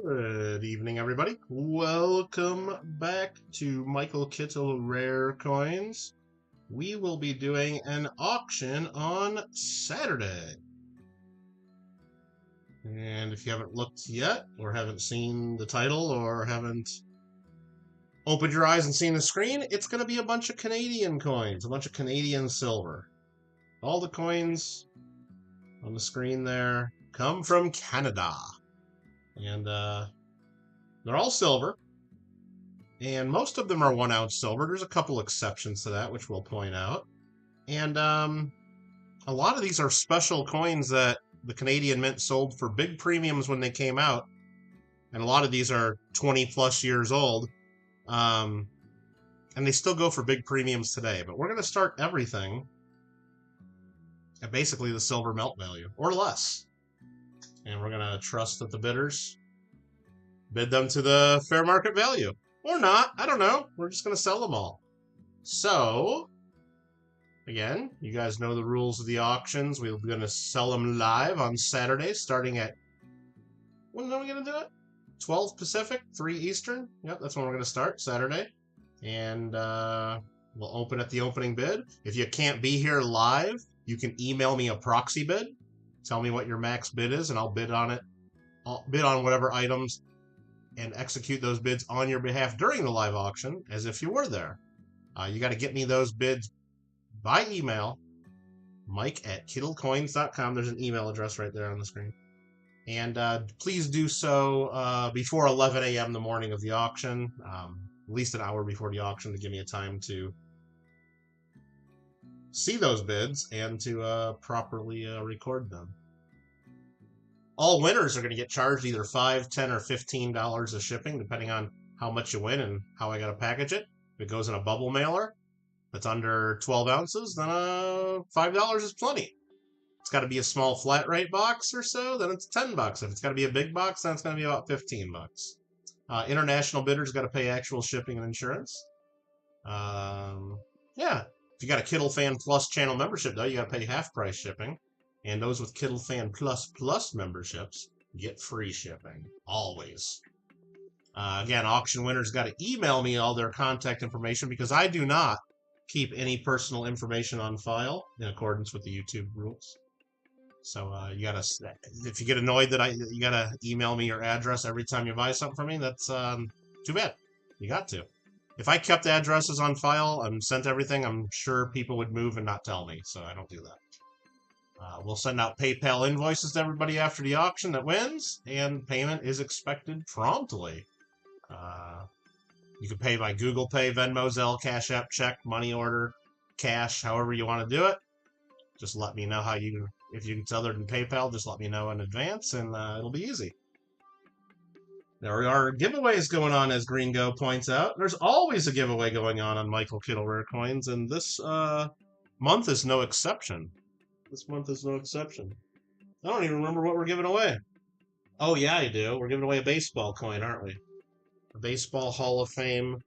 Good evening, everybody. Welcome back to Michael Kittle Rare Coins. We will be doing an auction on Saturday. And if you haven't looked yet, or haven't seen the title, or haven't opened your eyes and seen the screen, it's going to be a bunch of Canadian coins, a bunch of Canadian silver. All the coins on the screen there come from Canada. And they're all silver, and most of them are 1 ounce silver. There's a couple exceptions to that, which we'll point out. And a lot of these are special coins that the Canadian Mint sold for big premiums when they came out. And a lot of these are 20 plus years old. And they still go for big premiums today. But we're going to start everything at basically the silver melt value, or less. And we're going to trust that the bidders bid them to the fair market value. Or not, I don't know. We're just going to sell them all. So, again, you guys know the rules of the auctions. We're going to sell them live on Saturday, starting at, when are we going to do it? 12 Pacific, 3 Eastern. Yep, that's when we're going to start, Saturday. And we'll open at the opening bid. If you can't be here live, you can email me a proxy bid. Tell me what your max bid is, and I'll bid on it. I'll bid on whatever items and execute those bids on your behalf during the live auction as if you were there. You got to get me those bids by email, mike@kittlecoins.com. There's an email address right there on the screen. And please do so before 11 a.m. the morning of the auction, at least an hour before the auction, to give me a time to see those bids and to properly record them. All winners are going to get charged either $5, $10, or $15 of shipping, depending on how much you win and how I got to package it. If it goes in a bubble mailer that's under 12 ounces, then $5 is plenty. It's got to be a small flat rate box or so, then it's $10. If it's got to be a big box, then it's going to be about $15. International bidders got to pay actual shipping and insurance. Yeah. If you got a Kittle Fan Plus channel membership, though, you got to pay half price shipping. And those with Kittle Fan Plus memberships get free shipping, always. Again, auction winners got to email me all their contact information because I do not keep any personal information on file in accordance with the YouTube rules. So you gotta, if you get annoyed that you gotta email me your address every time you buy something from me, that's too bad. You got to. If I kept addresses on file and sent everything, I'm sure people would move and not tell me. So I don't do that. We'll send out PayPal invoices to everybody after the auction that wins, and payment is expected promptly. You can pay by Google Pay, Venmo, Zelle, Cash App, check, money order, cash, however you want to do it. Just let me know if it's other than PayPal, just let me know in advance, and it'll be easy. There are giveaways going on, as Green Go points out. There's always a giveaway going on Michael Kittle Rare Coins, and this month is no exception. This month is no exception. I don't even remember what we're giving away. Oh, yeah, I do. We're giving away a baseball coin, aren't we? A baseball Hall of Fame.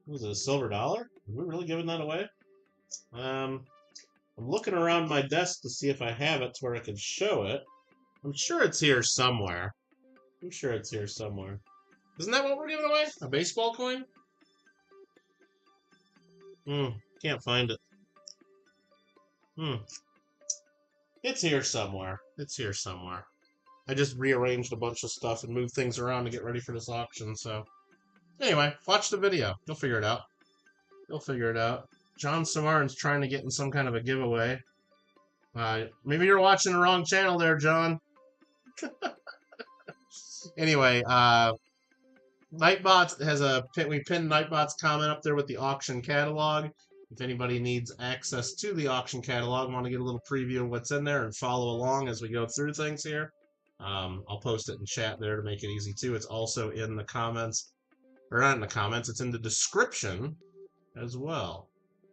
Was it a silver dollar? Are we really giving that away? I'm looking around my desk to see if I have it to where I can show it. I'm sure it's here somewhere. I'm sure it's here somewhere. Isn't that what we're giving away? A baseball coin? Can't find it. It's here somewhere. It's here somewhere. I just rearranged a bunch of stuff and moved things around to get ready for this auction, so... Anyway, watch the video. You'll figure it out. You'll figure it out. John Samarn's trying to get in some kind of a giveaway. Maybe you're watching the wrong channel there, John. Anyway, Nightbot has we pinned Nightbot's comment up there with the auction catalog. If anybody needs access to the auction catalog, want to get a little preview of what's in there and follow along as we go through things here, I'll post it in chat there to make it easy too. It's also in the comments, or not in the comments, it's in the description as well.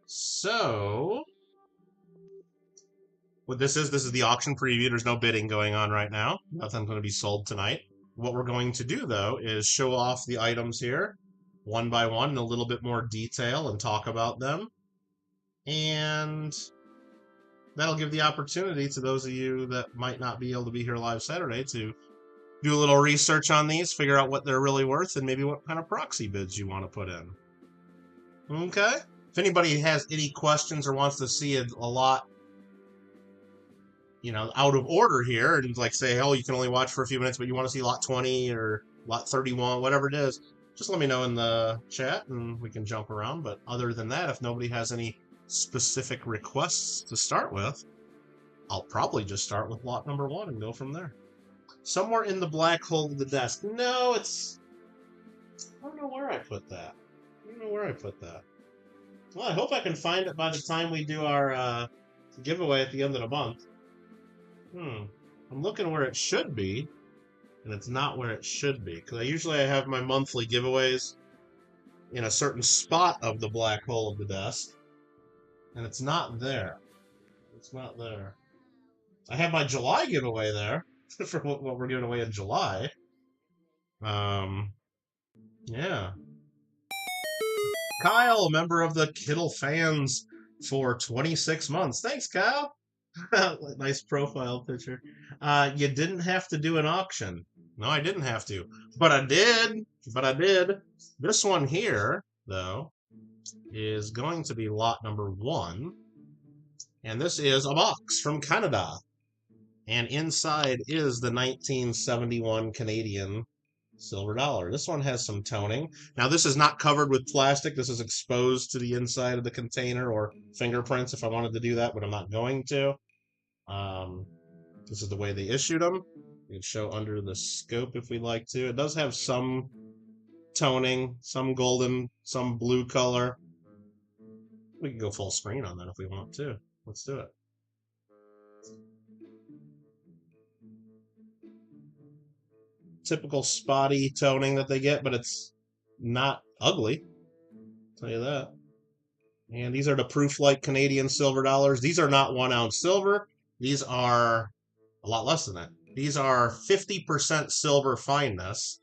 So, what this is the auction preview. There's no bidding going on right now. Nothing's going to be sold tonight. What we're going to do, though, is show off the items here, one by one, in a little bit more detail and talk about them. And that'll give the opportunity to those of you that might not be able to be here live Saturday to do a little research on these, figure out what they're really worth, and maybe what kind of proxy bids you want to put in. Okay? If anybody has any questions or wants to see a lot, you know, out of order here, and like say, oh, you can only watch for a few minutes, but you want to see lot 20 or lot 31, whatever it is, just let me know in the chat and we can jump around. But other than that, if nobody has any specific requests to start with, I'll probably just start with lot number 1 and go from there. Somewhere in the black hole of the desk. No, it's... I don't know where I put that. Well, I hope I can find it by the time we do our giveaway at the end of the month. I'm looking where it should be, and it's not where it should be. Because I have my monthly giveaways in a certain spot of the black hole of the desk, and it's not there. It's not there. I have my July giveaway there for what we're giving away in July. Yeah. Kyle, a member of the Kittle fans for 26 months. Thanks, Kyle. Nice profile picture. You didn't have to do an auction. No, I didn't have to. But I did. This one here, though, is going to be lot number 1. And this is a box from Canada. And inside is the 1971 Canadian silver dollar. This one has some toning. Now, this is not covered with plastic. This is exposed to the inside of the container, or fingerprints if I wanted to do that, but I'm not going to. This is the way they issued them. We can show under the scope if we'd like to. It does have some toning, some golden, some blue color. We can go full screen on that if we want to. Let's do it. Typical spotty toning that they get, but it's not ugly. I'll tell you that. And these are the proof-like Canadian silver dollars. These are not 1 ounce silver. These are a lot less than that. These are 50% silver fineness.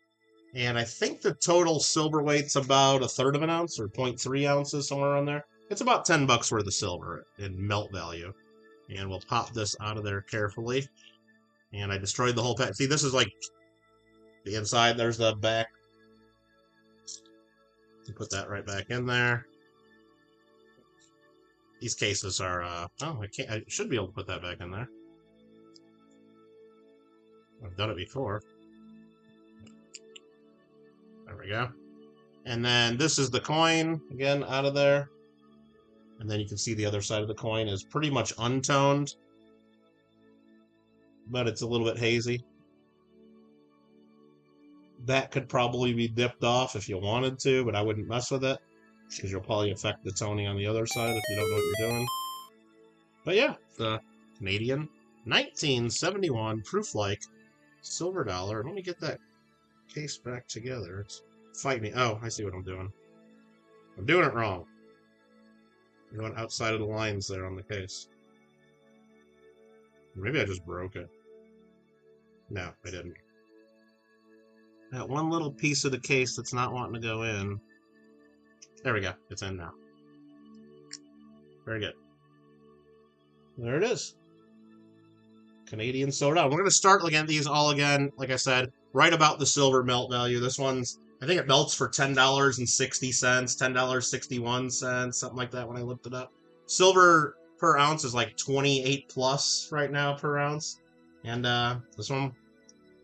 And I think the total silver weight's about 1/3 of an ounce, or 0.3 ounces, somewhere around there. It's about $10 worth of silver in melt value. And we'll pop this out of there carefully. And I destroyed the whole pack. See, this is like the inside. There's the back. Put that right back in there. These cases are, oh, I should be able to put that back in there. I've done it before. There we go. And then this is the coin, again, out of there. And then you can see the other side of the coin is pretty much untoned, but it's a little bit hazy. That could probably be dipped off if you wanted to, but I wouldn't mess with it, because you'll probably affect the toning on the other side if you don't know what you're doing. But yeah, the Canadian 1971 proof-like silver dollar. Let me get that case back together. It's fight me. Oh, I see what I'm doing. I'm doing it wrong. I'm going outside of the lines there on the case. Maybe I just broke it. No, I didn't. That one little piece of the case that's not wanting to go in. There we go. It's in now. Very good. There it is. Canadian soda. We're going to start looking at these all again, like I said, right about the silver melt value. This one's, I think it melts for $10.60, $10.61, something like that when I looked it up. Silver per ounce is like 28 plus right now per ounce. And this one,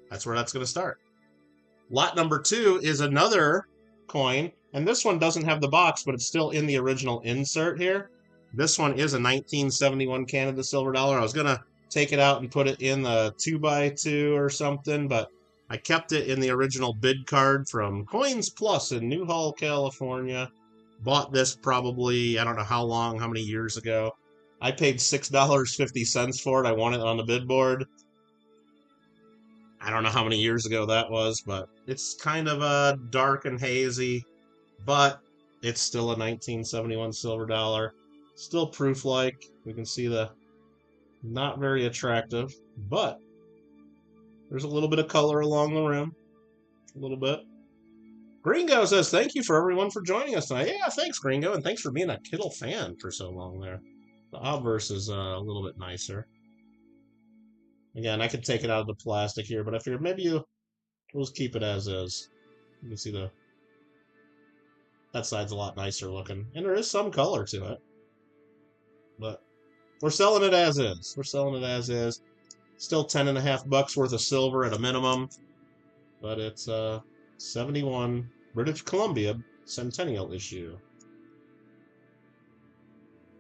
that's where that's going to start. Lot number 2 is another coin, and this one doesn't have the box, but it's still in the original insert here. This one is a 1971 Canada silver dollar. I was going to take it out and put it in the 2x2 or something, but I kept it in the original bid card from Coins Plus in Newhall, California. Bought this probably, I don't know how many years ago. I paid $6.50 for it. I won it on the bid board. I don't know how many years ago that was, but it's kind of dark and hazy, but it's still a 1971 silver dollar. Still proof-like. We can see the not very attractive, but there's a little bit of color along the rim. A little bit. Gringo says, thank you for everyone for joining us tonight. Yeah, thanks, Gringo, and thanks for being a Kittle fan for so long there. The obverse is a little bit nicer. Again, I could take it out of the plastic here, but I figured maybe we'll just keep it as is. You can see that side's a lot nicer looking. And there is some color to it. But we're selling it as is. We're selling it as is. Still $10.50 worth of silver at a minimum. But it's 71 British Columbia Centennial issue.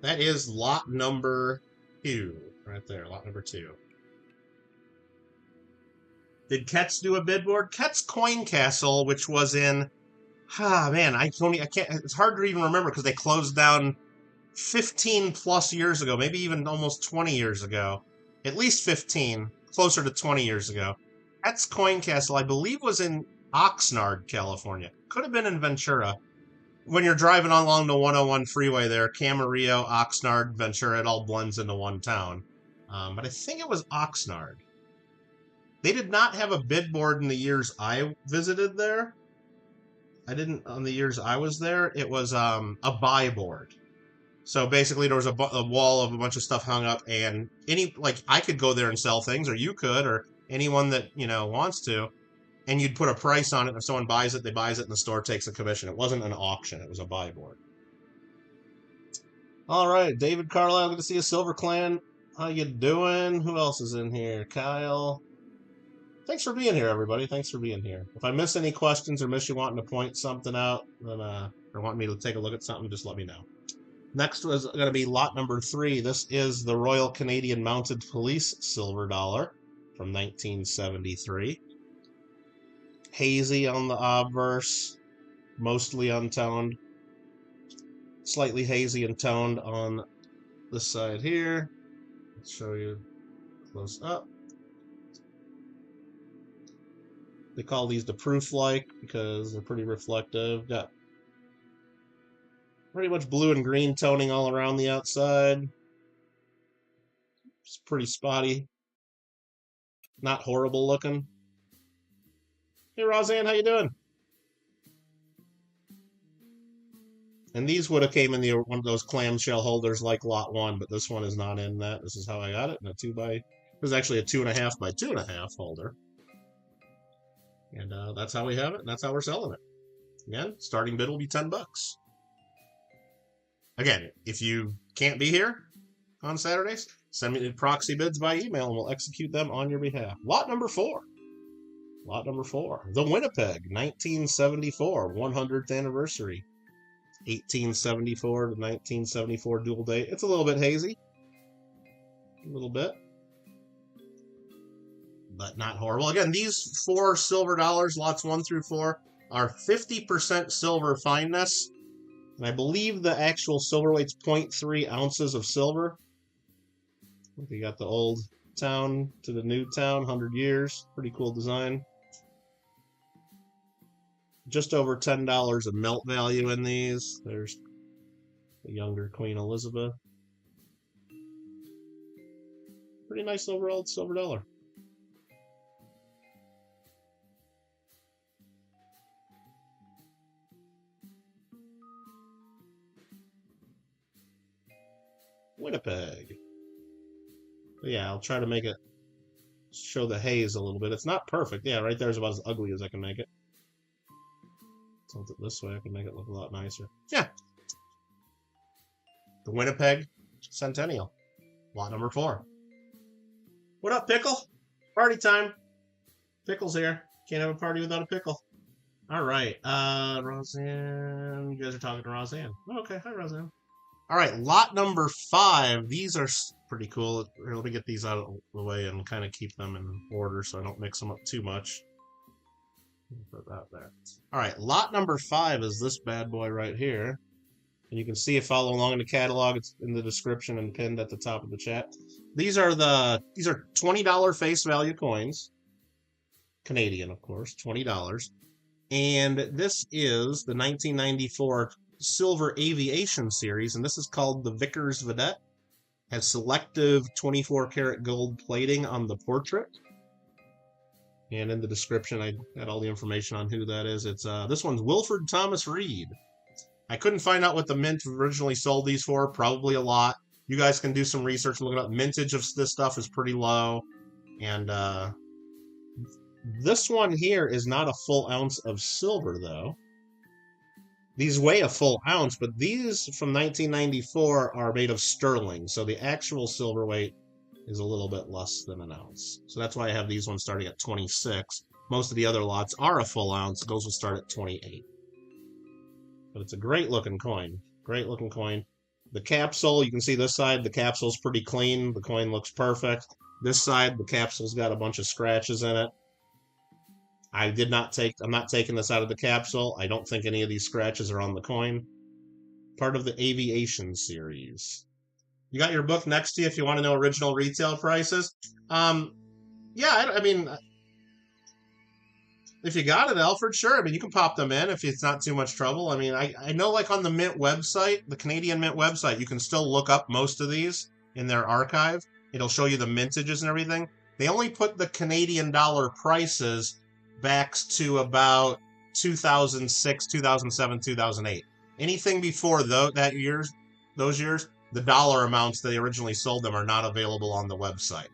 That is lot number 2. Right there, lot number 2. Did Ketz do a bid board? Ketz Coin Castle, which was in, man, I can't, it's hard to even remember because they closed down 15 plus years ago, maybe even almost 20 years ago. At least 15, closer to 20 years ago. Ketz Coin Castle, I believe, was in Oxnard, California. Could have been in Ventura. When you're driving along the 101 freeway there, Camarillo, Oxnard, Ventura, it all blends into one town. But I think it was Oxnard. They did not have a bid board in the years I visited there. On the years I was there, it was a buy board. So basically there was a wall of a bunch of stuff hung up, and I could go there and sell things, or you could, or anyone that, wants to, and you'd put a price on it. If someone buys it, they buys it, and the store takes a commission. It wasn't an auction, it was a buy board. All right, David Carlisle, good to see you. Silver Clan, how you doing? Who else is in here? Kyle. Thanks for being here, everybody. Thanks for being here. If I miss any questions or miss you wanting to point something out, then or want me to take a look at something, just let me know. Next was going to be lot number 3. This is the Royal Canadian Mounted Police silver dollar from 1973. Hazy on the obverse, mostly untoned. Slightly hazy and toned on this side here. Let's show you close up. They call these the proof-like because they're pretty reflective. Got pretty much blue and green toning all around the outside. It's pretty spotty. Not horrible looking. Hey, Roseanne, how you doing? And these would have came in one of those clamshell holders like lot 1, but this one is not in that. This is how I got it in a 2x. It was actually a 2.5 by 2.5 holder. And that's how we have it, and that's how we're selling it. Again, starting bid will be $10. Again, if you can't be here on Saturdays, send me the proxy bids by email, and we'll execute them on your behalf. Lot number 4. Lot number 4. The Winnipeg, 1974, 100th anniversary. 1874 to 1974 dual date. It's a little bit hazy. A little bit. But not horrible. Again, these 4 silver dollars, lots 1 through 4, are 50% silver fineness. And I believe the actual silver weight's 0.3 ounces of silver. You got the old town to the new town, 100 years. Pretty cool design. Just over $10 of melt value in these. There's the younger Queen Elizabeth. Pretty nice overall silver dollar. Winnipeg. But yeah, I'll try to make it show the haze a little bit. It's not perfect. Yeah, right there is about as ugly as I can make it. Tilt it this way, I can make it look a lot nicer. Yeah. The Winnipeg Centennial. Lot number 4. What up, Pickle? Party time. Pickle's here. Can't have a party without a pickle. All right. Roseanne. You guys are talking to Roseanne. Oh, okay. Hi, Roseanne. All right. Lot number 5. These are pretty cool. Let me get these out of the way and kind of keep them in order so I don't mix them up too much. Put that there. All right. Lot number 5 is this bad boy right here. And you can see it, follow along in the catalog. It's in the description and pinned at the top of the chat. These are $20 face value coins. Canadian, of course, $20. And this is the 1994 Silver Aviation Series, and this is called the Vickers Vedette. Has selective 24 karat gold plating on the portrait. And in the description, I had all the information on who that is. It's this one's Wilford Thomas Reed. I couldn't find out what the mint originally sold these for. Probably a lot. You guys can do some research and look it up. Mintage of this stuff is pretty low. And this one here is not a full ounce of silver, though. These weigh a full ounce, but these from 1994 are made of sterling. So the actual silver weight is a little bit less than an ounce. So that's why I have these ones starting at 26. Most of the other lots are a full ounce. Those will start at 28. But it's a great looking coin. Great looking coin. The capsule, you can see this side, the capsule's pretty clean. The coin looks perfect. This side, the capsule's got a bunch of scratches in it. I'm not taking this out of the capsule. I don't think any of these scratches are on the coin. Part of the Aviation Series. You got your book next to you if you want to know original retail prices. Yeah, I mean, if you got it, Alfred, sure. I mean, you can pop them in if it's not too much trouble. I mean, I know like on the Mint website, the Canadian Mint website, you can still look up most of these in their archive. It'll show you the mintages and everything. They only put the Canadian dollar prices back to about 2006, 2007, 2008. Anything before those years, the dollar amounts they originally sold them are not available on the website.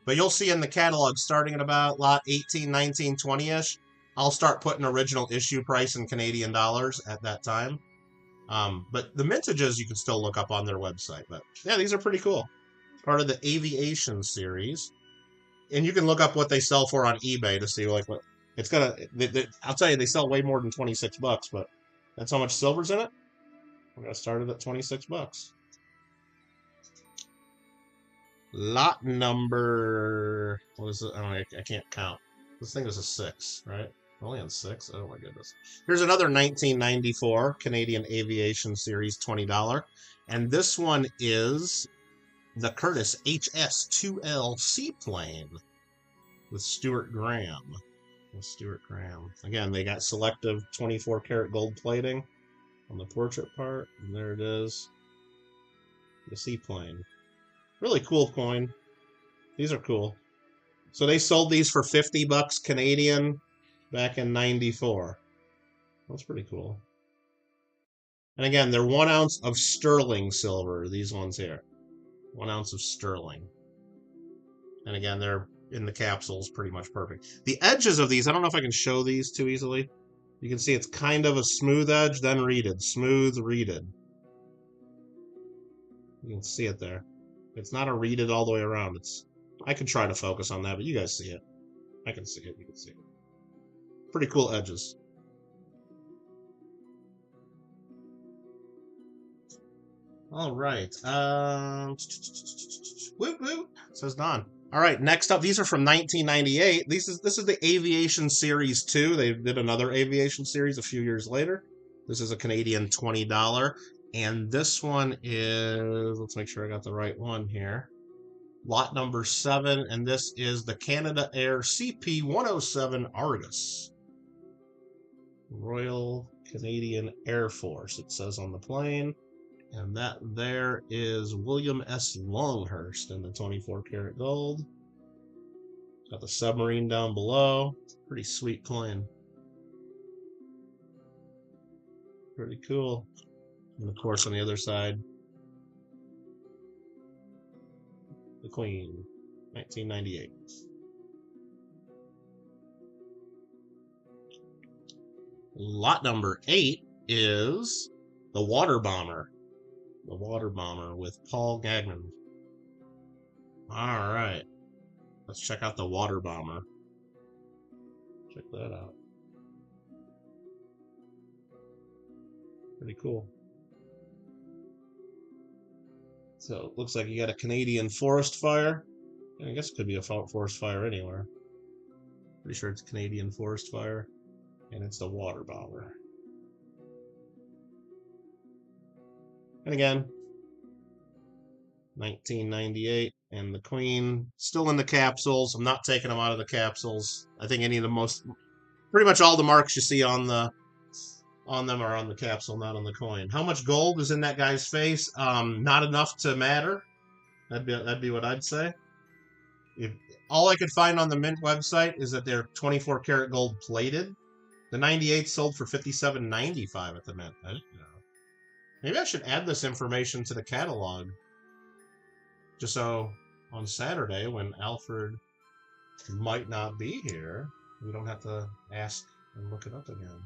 But you'll see in the catalog, starting at about lot 18, 19, 20-ish, I'll start putting original issue price in Canadian dollars at that time. But the mintages you can still look up on their website. But yeah, these are pretty cool. Part of the Aviation Series. And you can look up what they sell for on eBay to see like what it's gonna. I'll tell you, they sell way more than $26, but that's how much silver's in it. We're gonna start it at $26. Lot number, what is it? I can't count. This thing is a 6, right? Only on 6? Oh my goodness. Here's another 1994 Canadian Aviation Series $20. And this one is the Curtiss HS-2L seaplane with Stuart Graham. Again, they got selective 24 karat gold plating on the portrait part. And there it is. The seaplane. Really cool coin. These are cool. So they sold these for $50 Canadian back in '94. That's pretty cool. And again, they're 1 ounce of sterling silver, these ones here. 1 ounce of sterling. And again, they're in the capsules pretty much perfect. The edges of these, I don't know if I can show these too easily. You can see it's kind of a smooth edge, then reeded. Smooth, reeded. You can see it there. It's not a reeded all the way around. I could try to focus on that, but you guys see it. I can see it. You can see it. Pretty cool edges. All right. Woot woot, says Don. All right, next up, these are from 1998. This is the Aviation Series 2. They did another Aviation Series a few years later. This is a Canadian $20. And this one is, let's make sure I got the right one here. Lot number 7, and this is the Canada Air CP-107 Argus. Royal Canadian Air Force, it says on the plane. And that there is William S. Longhurst in the 24 karat gold. Got the submarine down below. Pretty sweet coin. Pretty cool. And of course on the other side, the Queen, 1998. Lot number 8 is the Water Bomber. The Water Bomber with Paul Gagnon. All right. Let's check out the Water Bomber. Check that out. Pretty cool. So it looks like you got a Canadian forest fire. I guess it could be a forest fire anywhere. Pretty sure it's a Canadian forest fire. And it's the Water Bomber. And again, 1998, and the Queen still in the capsules. I'm not taking them out of the capsules. I think any of the pretty much all the marks you see on them are on the capsule, not on the coin. How much gold is in that guy's face? Not enough to matter. That'd be what I'd say. All I could find on the Mint website is that they're 24 karat gold plated. The 98 sold for $57.95 at the Mint. I didn't know. Maybe I should add this information to the catalog. Just so on Saturday, when Alfred might not be here, we don't have to ask and look it up again.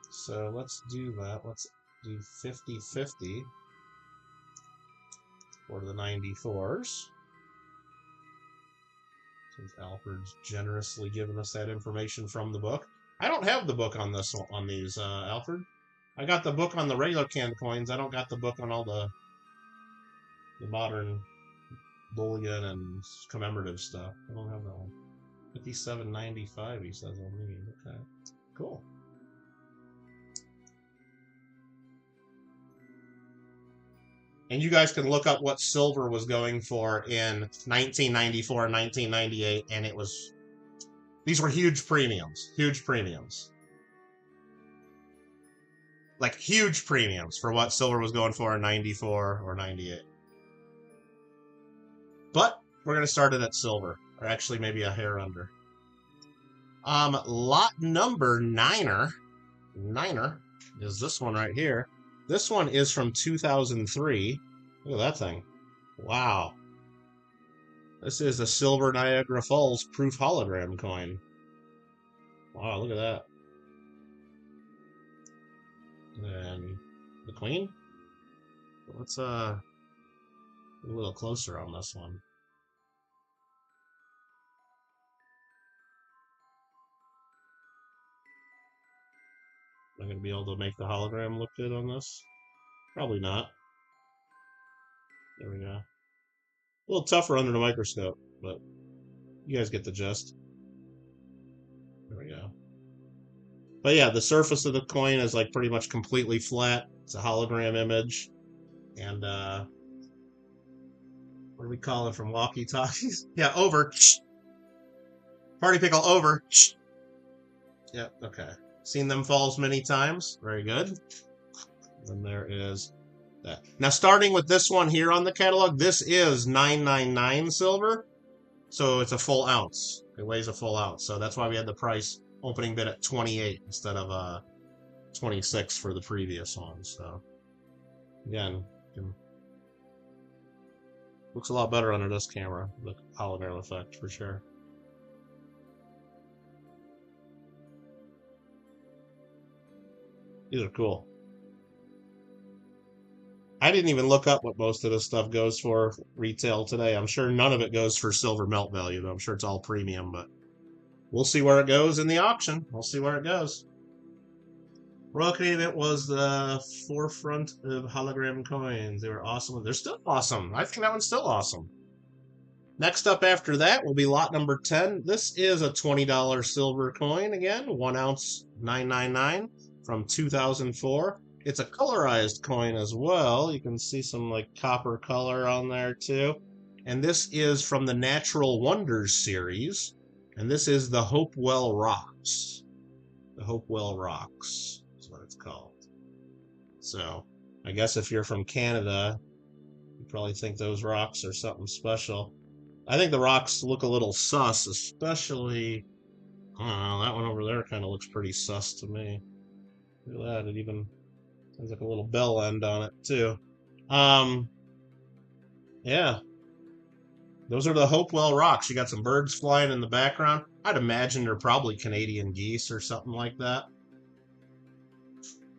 So let's do that. Let's do 50-50 for the 94s. Since Alfred's generously given us that information from the book. I don't have the book on these, Alfred. I got the book on the regular canned coins. I don't got the book on all the modern bullion and commemorative stuff. I don't have that one. $57.95, he says on me. Okay, cool. And you guys can look up what silver was going for in 1994 and 1998, and these were huge premiums. Huge premiums. Like huge premiums for what silver was going for in 94 or 98. But we're going to start it at silver, or actually maybe a hair under. Lot number 9er is this one right here. This one is from 2003. Look at that thing. Wow. This is a silver Niagara Falls proof hologram coin. Wow, look at that. And the Queen? Let's get a little closer on this one. Am I going to be able to make the hologram look good on this? Probably not. There we go. A little tougher under the microscope, but you guys get the gist. There we go. But yeah, the surface of the coin is like pretty much completely flat. It's a hologram image. And what do we call it from walkie-talkies? Yeah, over. Party pickle over. Yep, okay. Seen them falls many times. Very good. And there is that. Now, starting with this one here on the catalog, this is 999 silver. So it's a full ounce. It weighs a full ounce. So that's why we had the price opening bid at 28 instead of 26 for the previous one. So again, looks a lot better under this camera, the hologram effect for sure. These are cool. I didn't even look up what most of this stuff goes for retail today. I'm sure none of it goes for silver melt value, though. I'm sure it's all premium, but we'll see where it goes in the auction. We'll see where it goes. Royal Canadian was the forefront of hologram coins. They were awesome. They're still awesome. I think that one's still awesome. Next up after that will be lot number 10. This is a $20 silver coin again, 1 ounce 999 from 2004. It's a colorized coin as well. You can see some like copper color on there too. And this is from the Natural Wonders series. And this is the Hopewell Rocks. The Hopewell Rocks is what it's called. So I guess if you're from Canada, you probably think those rocks are something special. I think the rocks look a little sus, especially, I don't know, that one over there kind of looks pretty sus to me. Look at that, it even has like a little bell end on it too. Yeah, those are the Hopewell rocks. You got some birds flying in the background. I'd imagine they're probably Canadian geese or something like that.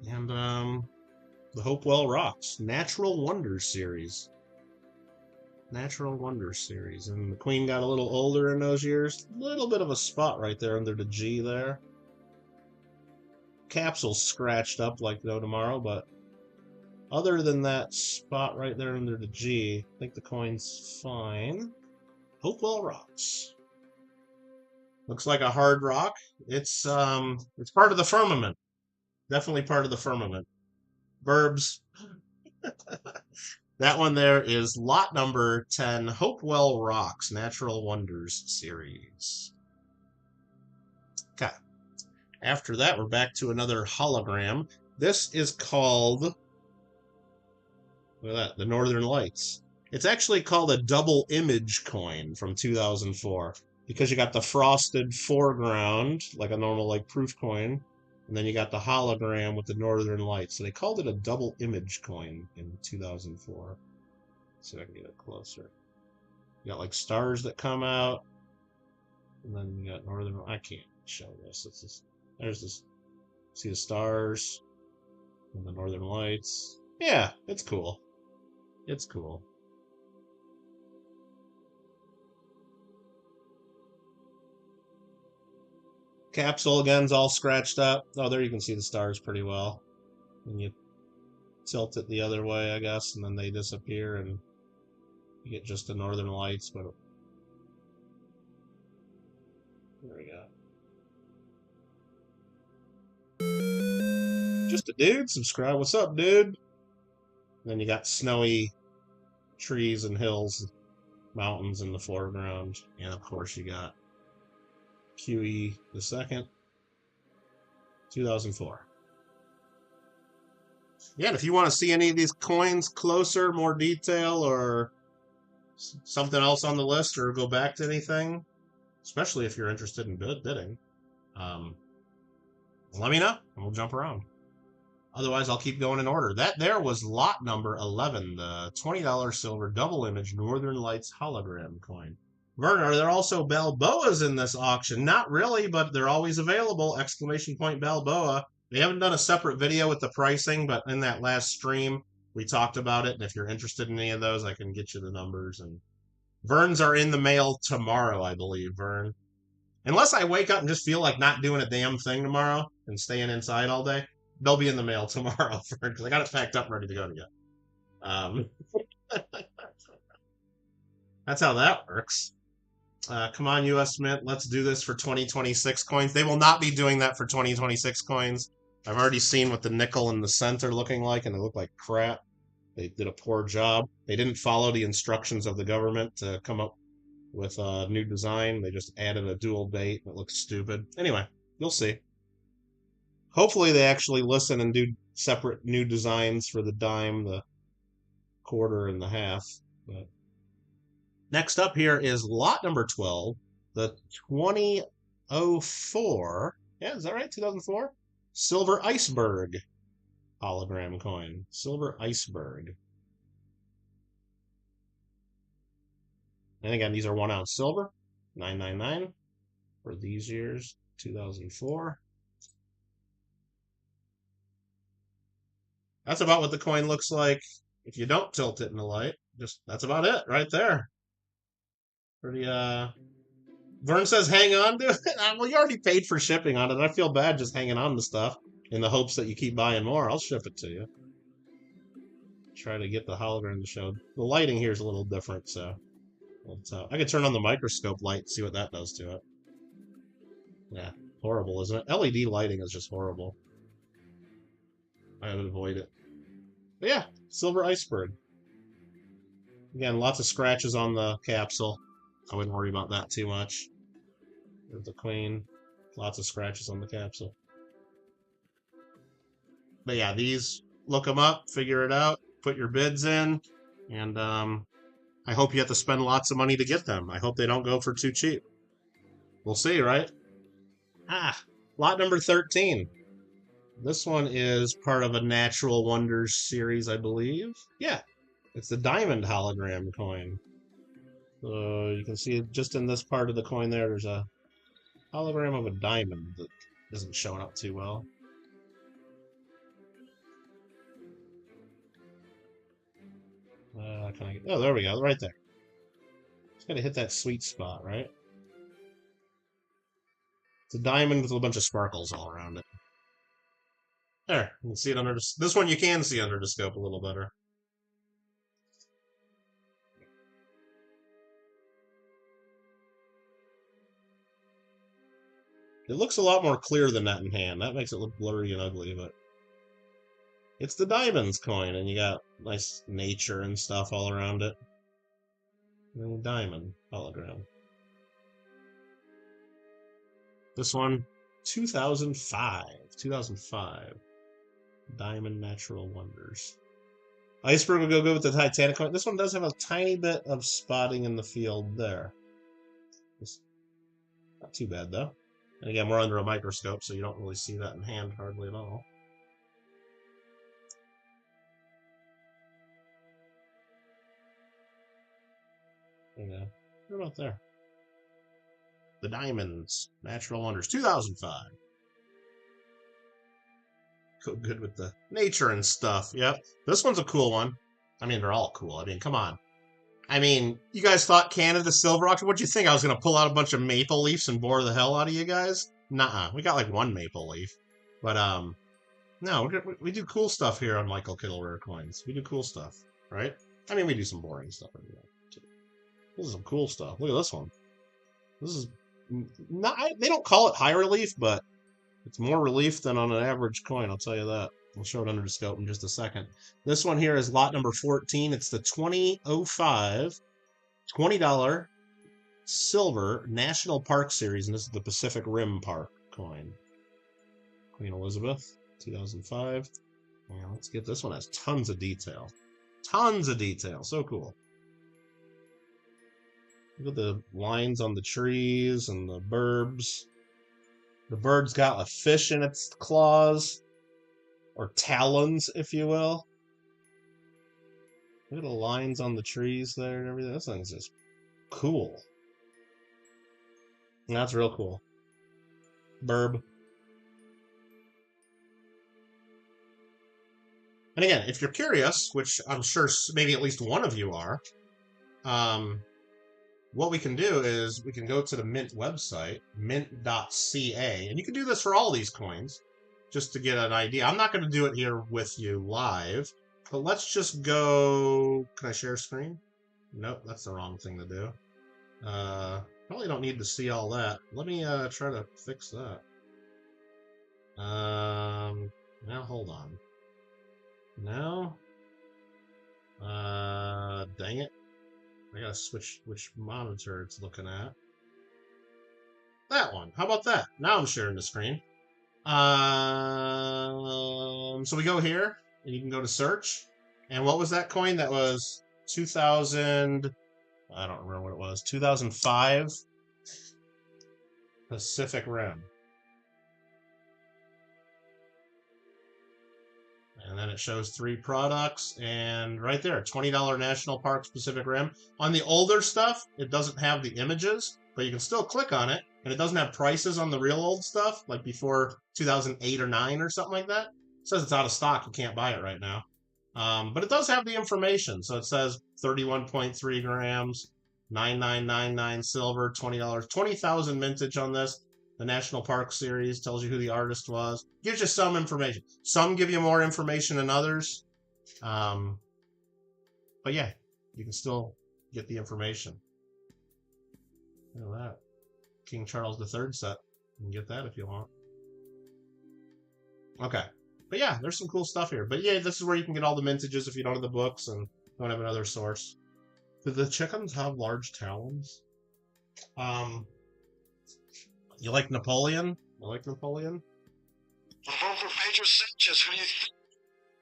And the Hopewell rocks, Natural Wonders series. Natural Wonders series. And the Queen got a little older in those years. Little bit of a spot right there under the G there. Capsule's scratched up like no tomorrow, but other than that spot right there under the G, I think the coin's fine. Hopewell rocks. Looks like a hard rock. It's part of the firmament. Definitely part of the firmament. Verbs. That one there is lot number 10, Hopewell Rocks, Natural Wonders series. Okay. After that, we're back to another hologram. This is called, look at that, the Northern Lights. It's actually called a double image coin from 2004 because you got the frosted foreground, like a normal like proof coin, and then you got the hologram with the Northern Lights. So they called it a double image coin in 2004. Let's see if I can get it closer. You got like stars that come out, and then you got Northern. I can't show this. It's just, there's this. See the stars and the Northern Lights. Yeah, it's cool. It's cool. Capsule again's all scratched up. Oh, there you can see the stars pretty well. And you tilt it the other way, I guess, and then they disappear, and you get just the Northern Lights. But there we go. Just a dude. Subscribe. What's up, dude? And then you got snowy trees and hills, mountains in the foreground, and of course you got QE the second, 2004. Yeah, and if you want to see any of these coins closer, more detail, or something else on the list, or go back to anything, especially if you're interested in bidding, let me know, and we'll jump around. Otherwise, I'll keep going in order. That there was lot number 11, the $20 silver double image Northern Lights hologram coin. Vern, are there also Balboas in this auction? Not really, but they're always available. Exclamation point Balboa. They haven't done a separate video with the pricing, but in that last stream, we talked about it. And if you're interested in any of those, I can get you the numbers. And Verns are in the mail tomorrow, I believe, Vern. Unless I wake up and just feel like not doing a damn thing tomorrow and staying inside all day, they'll be in the mail tomorrow, Vern, because I got it packed up and ready to go to you. That's how that works. Come on, US Mint. Let's do this for 2026 coins. They will not be doing that for 2026 coins. I've already seen what the nickel and the cent are looking like, and they look like crap. They did a poor job. They didn't follow the instructions of the government to come up with a new design. They just added a dual date, and it looks stupid. Anyway, you'll see. Hopefully they actually listen and do separate new designs for the dime, the quarter, and the half. But next up here is lot number 12, the 2004. Yeah, is that right? 2004? Silver Iceberg hologram coin. Silver Iceberg. And again, these are 1 ounce silver, $9.99 for these years, 2004. That's about what the coin looks like if you don't tilt it in the light. Just that's about it right there. Pretty Vern says hang on to it. Well, you already paid for shipping on it. I feel bad just hanging on to stuff in the hopes that you keep buying more. I'll ship it to you. Try to get the hologram to show. The lighting here is a little different, so I could turn on the microscope light and see what that does to it. Yeah, horrible, isn't it? LED lighting is just horrible. I would avoid it. But yeah, Silver Iceberg. Again, lots of scratches on the capsule. I wouldn't worry about that too much. There's the Queen. Lots of scratches on the capsule. But yeah, these look them up, figure it out, put your bids in, and I hope you have to spend lots of money to get them. I hope they don't go for too cheap. We'll see, right? Lot number 13. This one is part of a Natural Wonders series, I believe. Yeah, it's the diamond hologram coin. So you can see just in this part of the coin there's a hologram of a diamond that isn't showing up too well. Oh, there we go, right there. Just gotta hit that sweet spot, right? It's a diamond with a bunch of sparkles all around it. There, you can see it under this one. You can see under the scope a little better. It looks a lot more clear than that in hand. That makes it look blurry and ugly, but it's the diamonds coin, and you got nice nature and stuff all around it. And a diamond hologram. This one, 2005. 2005. Diamond Natural Wonders. Iceberg will go good with the Titanic coin. This one does have a tiny bit of spotting in the field there. It's not too bad, though. And again, we're under a microscope, so you don't really see that in hand hardly at all. Yeah, what about there? The Diamonds, Natural Wonders, 2005. Go good with the nature and stuff. Yep. This one's a cool one. I mean, they're all cool. I mean, come on. I mean, you guys thought Canada Silver Auction? What'd you think? I was going to pull out a bunch of maple leaves and bore the hell out of you guys? Nuh-uh. We got like one maple leaf. But, no, we do cool stuff here on Michael Kittle Rare Coins. We do cool stuff, right? I mean, we do some boring stuff every day, too. This is some cool stuff. Look at this one. This is not, they don't call it high relief, but it's more relief than on an average coin, I'll tell you that. I'll show it under the scope in just a second. This one here is lot number 14. It's the 2005 $20 silver National Park Series, and this is the Pacific Rim Park coin. Queen Elizabeth, 2005. Yeah, let's get this one. Has tons of detail. Tons of detail. So cool. Look at the lines on the trees and the burbs. The bird's got a fish in its claws, or talons, if you will. Look at the lines on the trees there and everything. This thing's just cool. And that's real cool. Burb. And again, if you're curious, which I'm sure maybe at least one of you are, what we can do is we can go to the Mint website, mint.ca, and you can do this for all these coins, just to get an idea. I'm not going to do it here with you live, but let's just go... Can I share screen? Nope, that's the wrong thing to do. Probably don't need to see all that. Let me try to fix that. Now hold on. Now, dang it. I gotta switch which monitor it's looking at. That one. How about that? Now I'm sharing the screen. So we go here, and you can go to search. And what was that coin? That was 2000... I don't remember what it was. 2005 Pacific Rim. And then it shows 3 products, and right there, $20 National Parks Pacific Rim. On the older stuff, it doesn't have the images, but you can still click on it, and it doesn't have prices on the real old stuff, like before 2008 or 9 or something like that. It says it's out of stock, you can't buy it right now. But it does have the information, so it says 31.3 grams, 9999 silver, $20, 20,000 mintage on this. The National Park Series tells you who the artist was. Gives you some information. Some give you more information than others. But yeah, you can still get the information. Look at that. King Charles III set. You can get that if you want. Okay. But yeah, there's some cool stuff here. But yeah, this is where you can get all the mintages if you don't have the books and don't have another source. Do the chickens have large talons? You like Napoleon? You like Napoleon?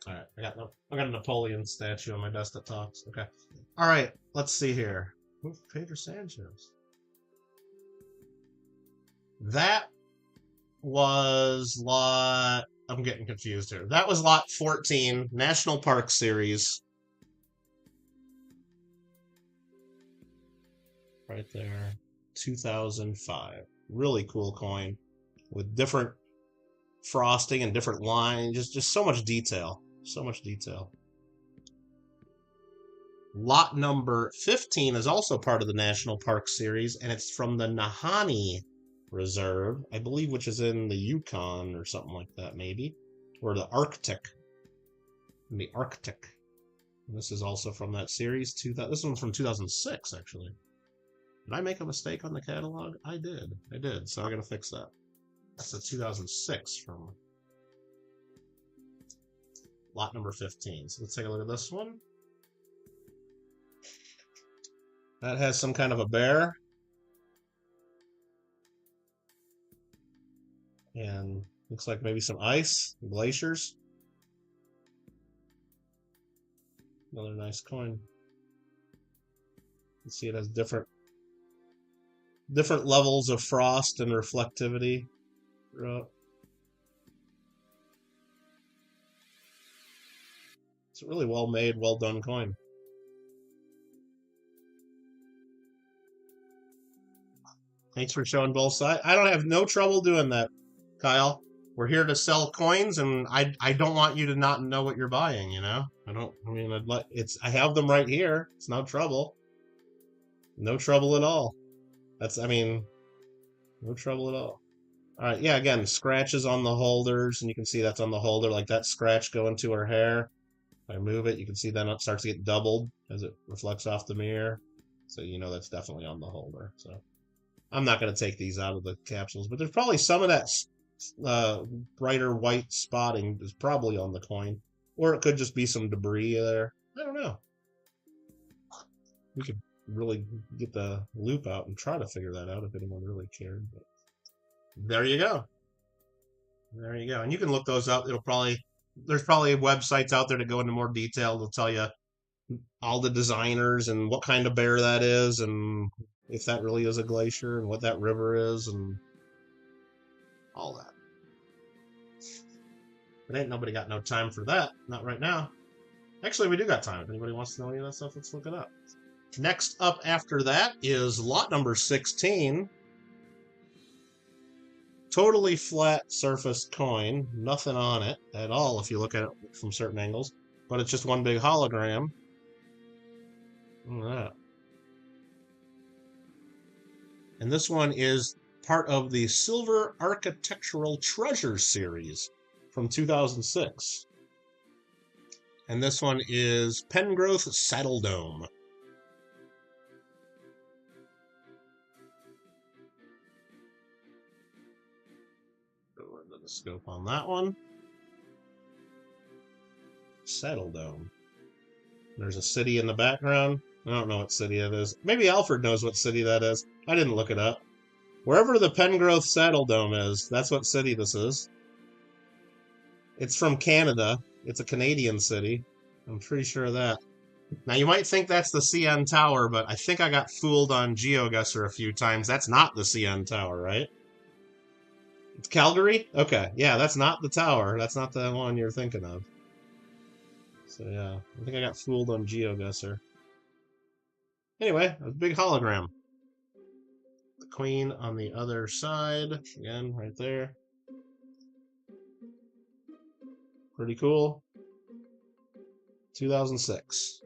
All right, I got a Napoleon statue on my desk that talks. Okay. All right, let's see here. Ooh, Pedro Sanchez. That was lot. I'm getting confused here. That was lot 14, National Park Series. Right there. 2005. Really cool coin with different frosting and different lines. Just so much detail. So much detail. Lot number 15 is also part of the National Park Series, and it's from the Nahanni Reserve, I believe, which is in the Yukon or something like that, maybe. Or the Arctic. In the Arctic. And this is also from that series. This one's from 2006, actually. Did I make a mistake on the catalog? I did. So I gotta fix that. That's a 2006 from lot number 15. So let's take a look at this one. That has some kind of a bear. And looks like maybe some ice, glaciers. Another nice coin. You see it has different levels of frost and reflectivity throughout. It's a really well made, well done coin. Thanks for showing both sides. I don't have no trouble doing that, Kyle. We're here to sell coins, and I don't want you to not know what you're buying, you know? I have them right here. It's no trouble. No trouble at all. No trouble at all. All right, yeah, again, scratches on the holders, and you can see that's on the holder, like that scratch going to her hair. If I move it, you can see then it starts to get doubled as it reflects off the mirror. So you know that's definitely on the holder. So I'm not going to take these out of the capsules, but there's probably some of that brighter white spotting is probably on the coin. Or it could just be some debris there. I don't know. We could really get the loop out and try to figure that out if anyone really cared. But there you go. There you go. And you can look those up. There's probably websites out there to go into more detail. They'll tell you all the designers and what kind of bear that is and if that really is a glacier and what that river is and all that. But ain't nobody got no time for that. Not right now. Actually, we do got time. If anybody wants to know any of that stuff, let's look it up. Next up after that is lot number 16. Totally flat surface coin. Nothing on it at all if you look at it from certain angles. But it's just one big hologram. Look at that. And this one is part of the Silver Architectural Treasures series from 2006. And this one is Pengrowth Saddle Dome. Go into the scope on that one. Saddle Dome. There's a city in the background. I don't know what city it is. Maybe Alfred knows what city that is. I didn't look it up. Wherever the Pengrowth Saddle Dome is, that's what city this is. It's from Canada. It's a Canadian city. I'm pretty sure of that. Now, you might think that's the CN Tower, but I think I got fooled on GeoGuessr a few times. That's not the CN Tower, right? It's Calgary? Okay. Yeah, that's not the tower. That's not the one you're thinking of. So, yeah. I think I got fooled on GeoGuessr. Anyway, a big hologram. The Queen on the other side. Again, right there. Pretty cool. 2006.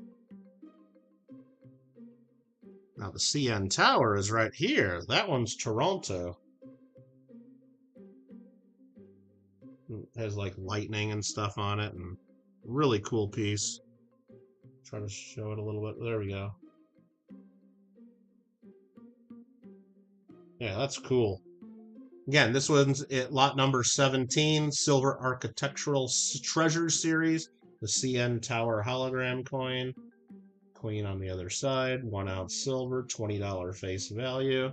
Now the CN Tower is right here. That one's Toronto. It has like lightning and stuff on it, and really cool piece. Try to show it a little bit. There we go. Yeah, that's cool. Again, this one's at lot number 17, Silver Architectural Treasures series. The CN Tower hologram coin. Queen on the other side. 1 ounce silver, $20 face value.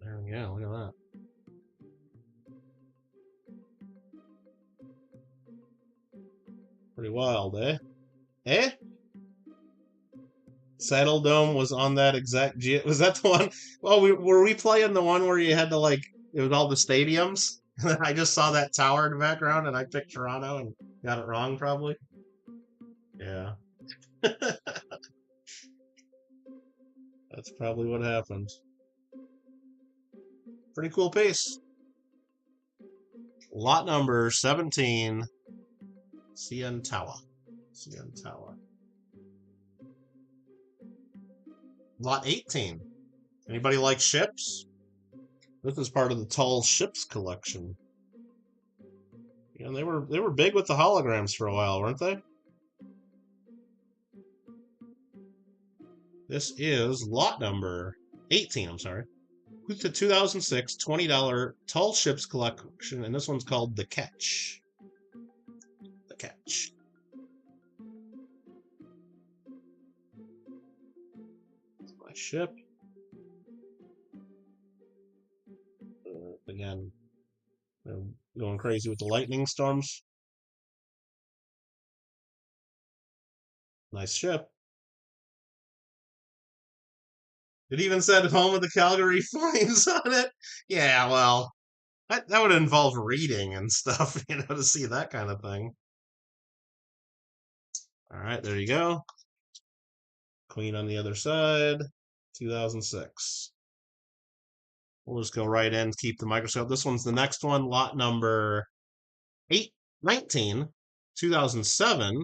There we go. Look at that. Pretty wild, eh? Eh? Saddle Dome was on that exact. Was that the one? Well, were we playing the one where you had to like it was all the stadiums? I just saw that tower in the background, and I picked Toronto and got it wrong, probably. Yeah, that's probably what happened. Pretty cool piece. Lot number 17, CN Tower. CN Tower. Lot 18. Anybody like ships? This is part of the Tall Ships collection. Yeah, they were big with the holograms for a while, weren't they? This is lot number 18, I'm sorry. With the 2006 $20 Tall Ships collection, and this one's called The Catch. The Catch. That's my ship. Again, going crazy with the lightning storms. Nice ship. It even said home of the Calgary Flames on it. Yeah, well, that would involve reading and stuff, to see that kind of thing. All right, there you go. Queen on the other side, 2006. We'll just go right in, keep the microscope. This one's the next one, lot number 19, 2007.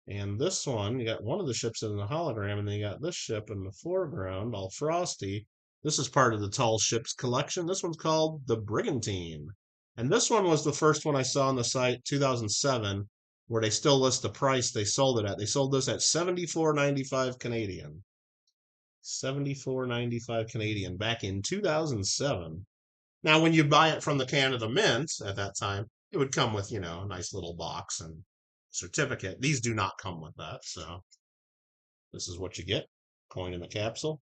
And this one, you got one of the ships in the hologram, and then you got this ship in the foreground, all frosty. This is part of the Tall Ships collection. This one's called the Brigantine. And this one was the first one I saw on the site, 2007, where they still list the price they sold it at. They sold this at $74.95 Canadian. $74.95 Canadian back in 2007. Now, when you buy it from the Canada Mint at that time, it would come with, a nice little box and certificate. These do not come with that, so this is what you get. Coin in the capsule.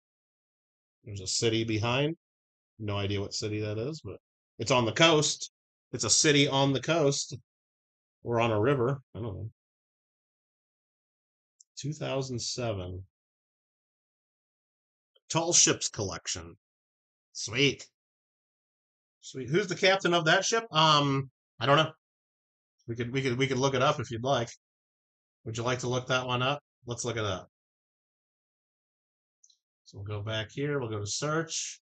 There's a city behind. No idea what city that is, but it's on the coast. It's a city on the coast or on a river. I don't know. 2007. Tall Ships collection. Sweet. Sweet. Who's the captain of that ship? I don't know. We could look it up if you'd like. Would you like to look that one up? Let's look it up. So we'll go back here. We'll go to search.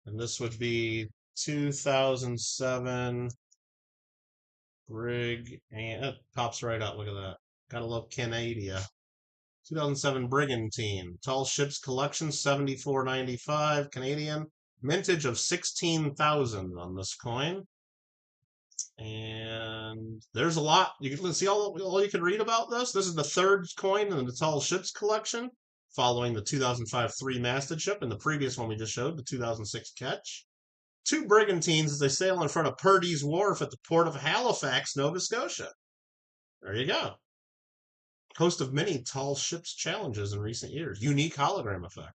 And this would be 2007 Brig, and it pops right up. Look at that. Gotta love Canada. 2007 Brigantine. Tall Ships Collection, $74.95 Canadian. Mintage of 16,000 on this coin. And there's a lot. You can see all you can read about this. This is the third coin in the Tall Ships collection, following the 2005 three-masted ship and the previous one we just showed, the 2006 Catch. Two brigantines as they sail in front of Purdy's Wharf at the port of Halifax, Nova Scotia. There you go. Host of many Tall Ships challenges in recent years. Unique hologram effect.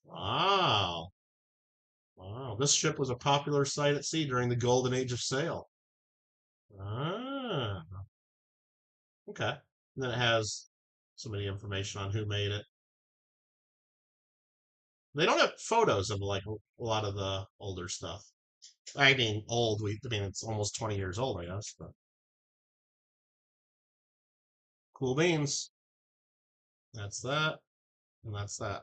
Wow. Wow. This ship was a popular sight at sea during the golden age of sail. Ah. Okay. And then it has some of the information on who made it. They don't have photos of like a lot of the older stuff. I mean, old. It's almost 20 years old, I guess. But cool beans. That's that, and that's that.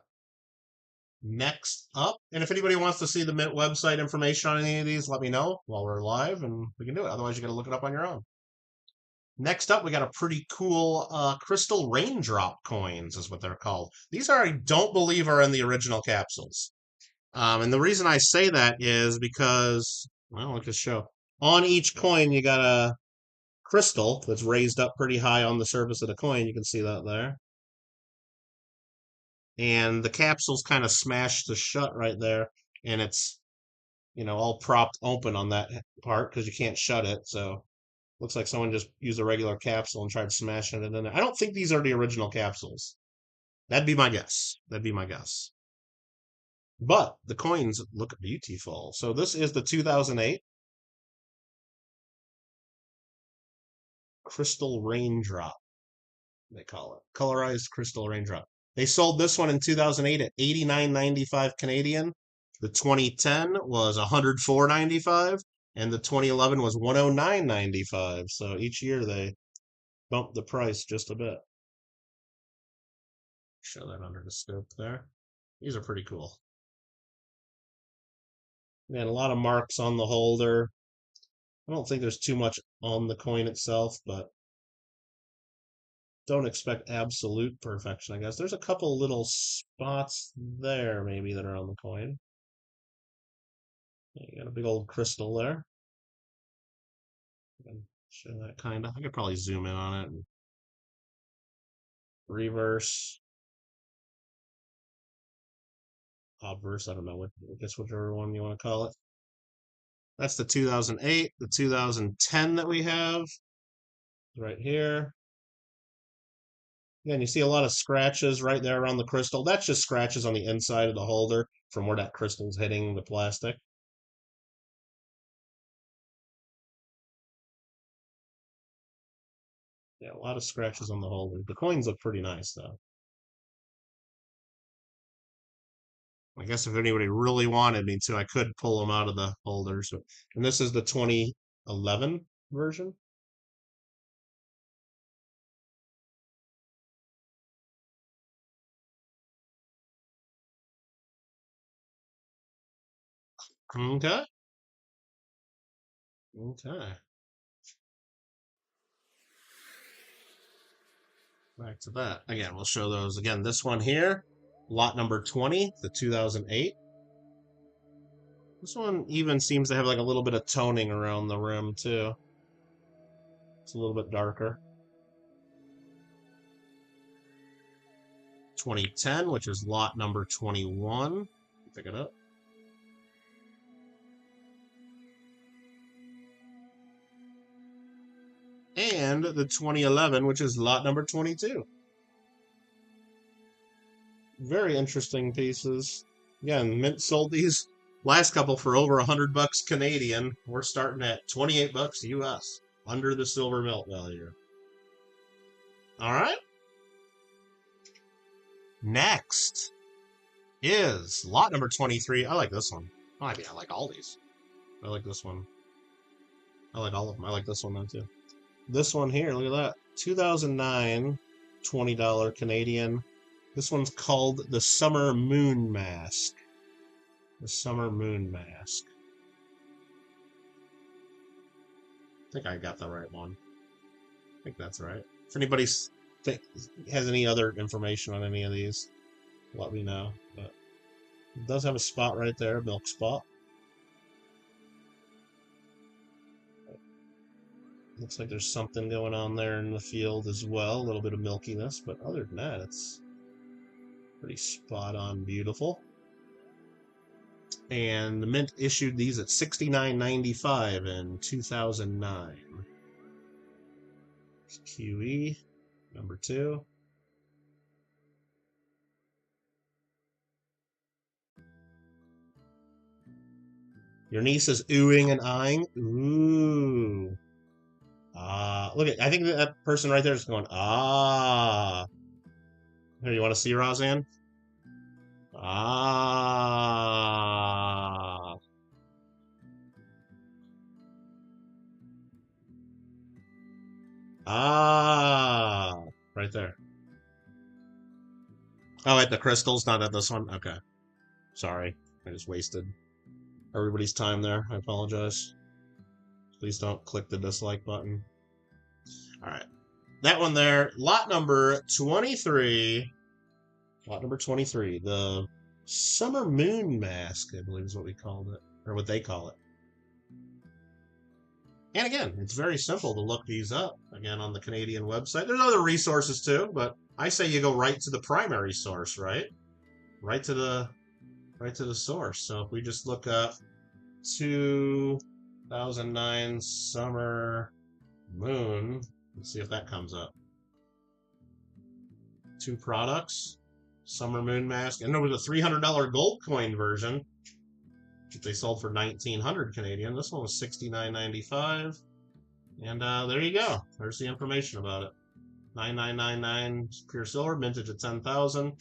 Next up, and if anybody wants to see the Mint website information on any of these, let me know while we're live, and we can do it. Otherwise, you got to look it up on your own. Next up, we got a pretty cool crystal raindrop coins, is what they're called. These I don't believe are in the original capsules. And the reason I say that is because, well, look at this show. On each coin, you got a crystal that's raised up pretty high on the surface of the coin. You can see that there. And the capsule's kind of smashed to shut right there. And it's, all propped open on that part because you can't shut it. So looks like someone just used a regular capsule and tried smashing it in there. I don't think these are the original capsules. That'd be my guess. But the coins look beautiful. So this is the 2008. crystal raindrop, they call it. Colorized crystal raindrop. They sold this one in 2008 at $89.95 Canadian. The 2010 was $104.95, and the 2011 was $109.95. So each year they bumped the price just a bit. Show that under the scope there. These are pretty cool. And a lot of marks on the holder. I don't think there's too much on the coin itself, but don't expect absolute perfection, I guess. There's a couple little spots there, maybe, that are on the coin. You got a big old crystal there. I can show that kind of. I could probably zoom in on it. Reverse. Obverse, I don't know. I guess whichever one you want to call it. That's the 2008, the 2010 that we have right here. Again, you see a lot of scratches right there around the crystal. That's just scratches on the inside of the holder from where that crystal's hitting the plastic. Yeah, a lot of scratches on the holder. The coins look pretty nice, though. I guess if anybody really wanted me to, I could pull them out of the holders. And this is the 2011 version. Okay. Okay. Back to that. Again, we'll show those. Again, this one here, lot number 20, the 2008. This one even seems to have like a little bit of toning around the rim, too. It's a little bit darker. 2010, which is lot number 21. Pick it up. And the 2011, which is lot number 22. Very interesting pieces. Again, Mint sold these last couple for over $100 Canadian. We're starting at $28 US, under the silver melt value. All right. Next is lot number 23. I like this one. Oh, I mean, I like all these. I like this one. I like all of them. I like this one though too. This one here, look at that. 2009, $20 Canadian. This one's called the Summer Moon Mask. The Summer Moon Mask. I think I got the right one. I think that's right. If anybody has any other information on any of these, let me know. But it does have a spot right there, a milk spot. Looks like there's something going on there in the field as well. A little bit of milkiness, but other than that, it's pretty spot on beautiful. And the Mint issued these at $69.95 in 2009. QE, number 2. Your niece is oohing and eyeing. Ooh. Look at, I think that person right there is going, ah. Here, you want to see, Roseanne? Ah. Ah. Right there. Oh, at the crystals, not at this one? Okay. Sorry. I just wasted everybody's time there. I apologize. Please don't click the dislike button. All right. That one there, lot number 23. Lot number 23. The Summer Moon Mask, I believe is what we called it, or what they call it. And again, it's very simple to look these up, again, on the Canadian website. There's other resources too, but I say you go right to the primary source, right? Right to the source. So if we just look up 2009 Summer Moon, let's see if that comes up. 2 products, Summer Moon Mask, and there was a $300 gold coin version that they sold for $1,900 Canadian. This one was $69.95. And there you go. There's the information about it. 9999 pure silver, mintage at 10,000.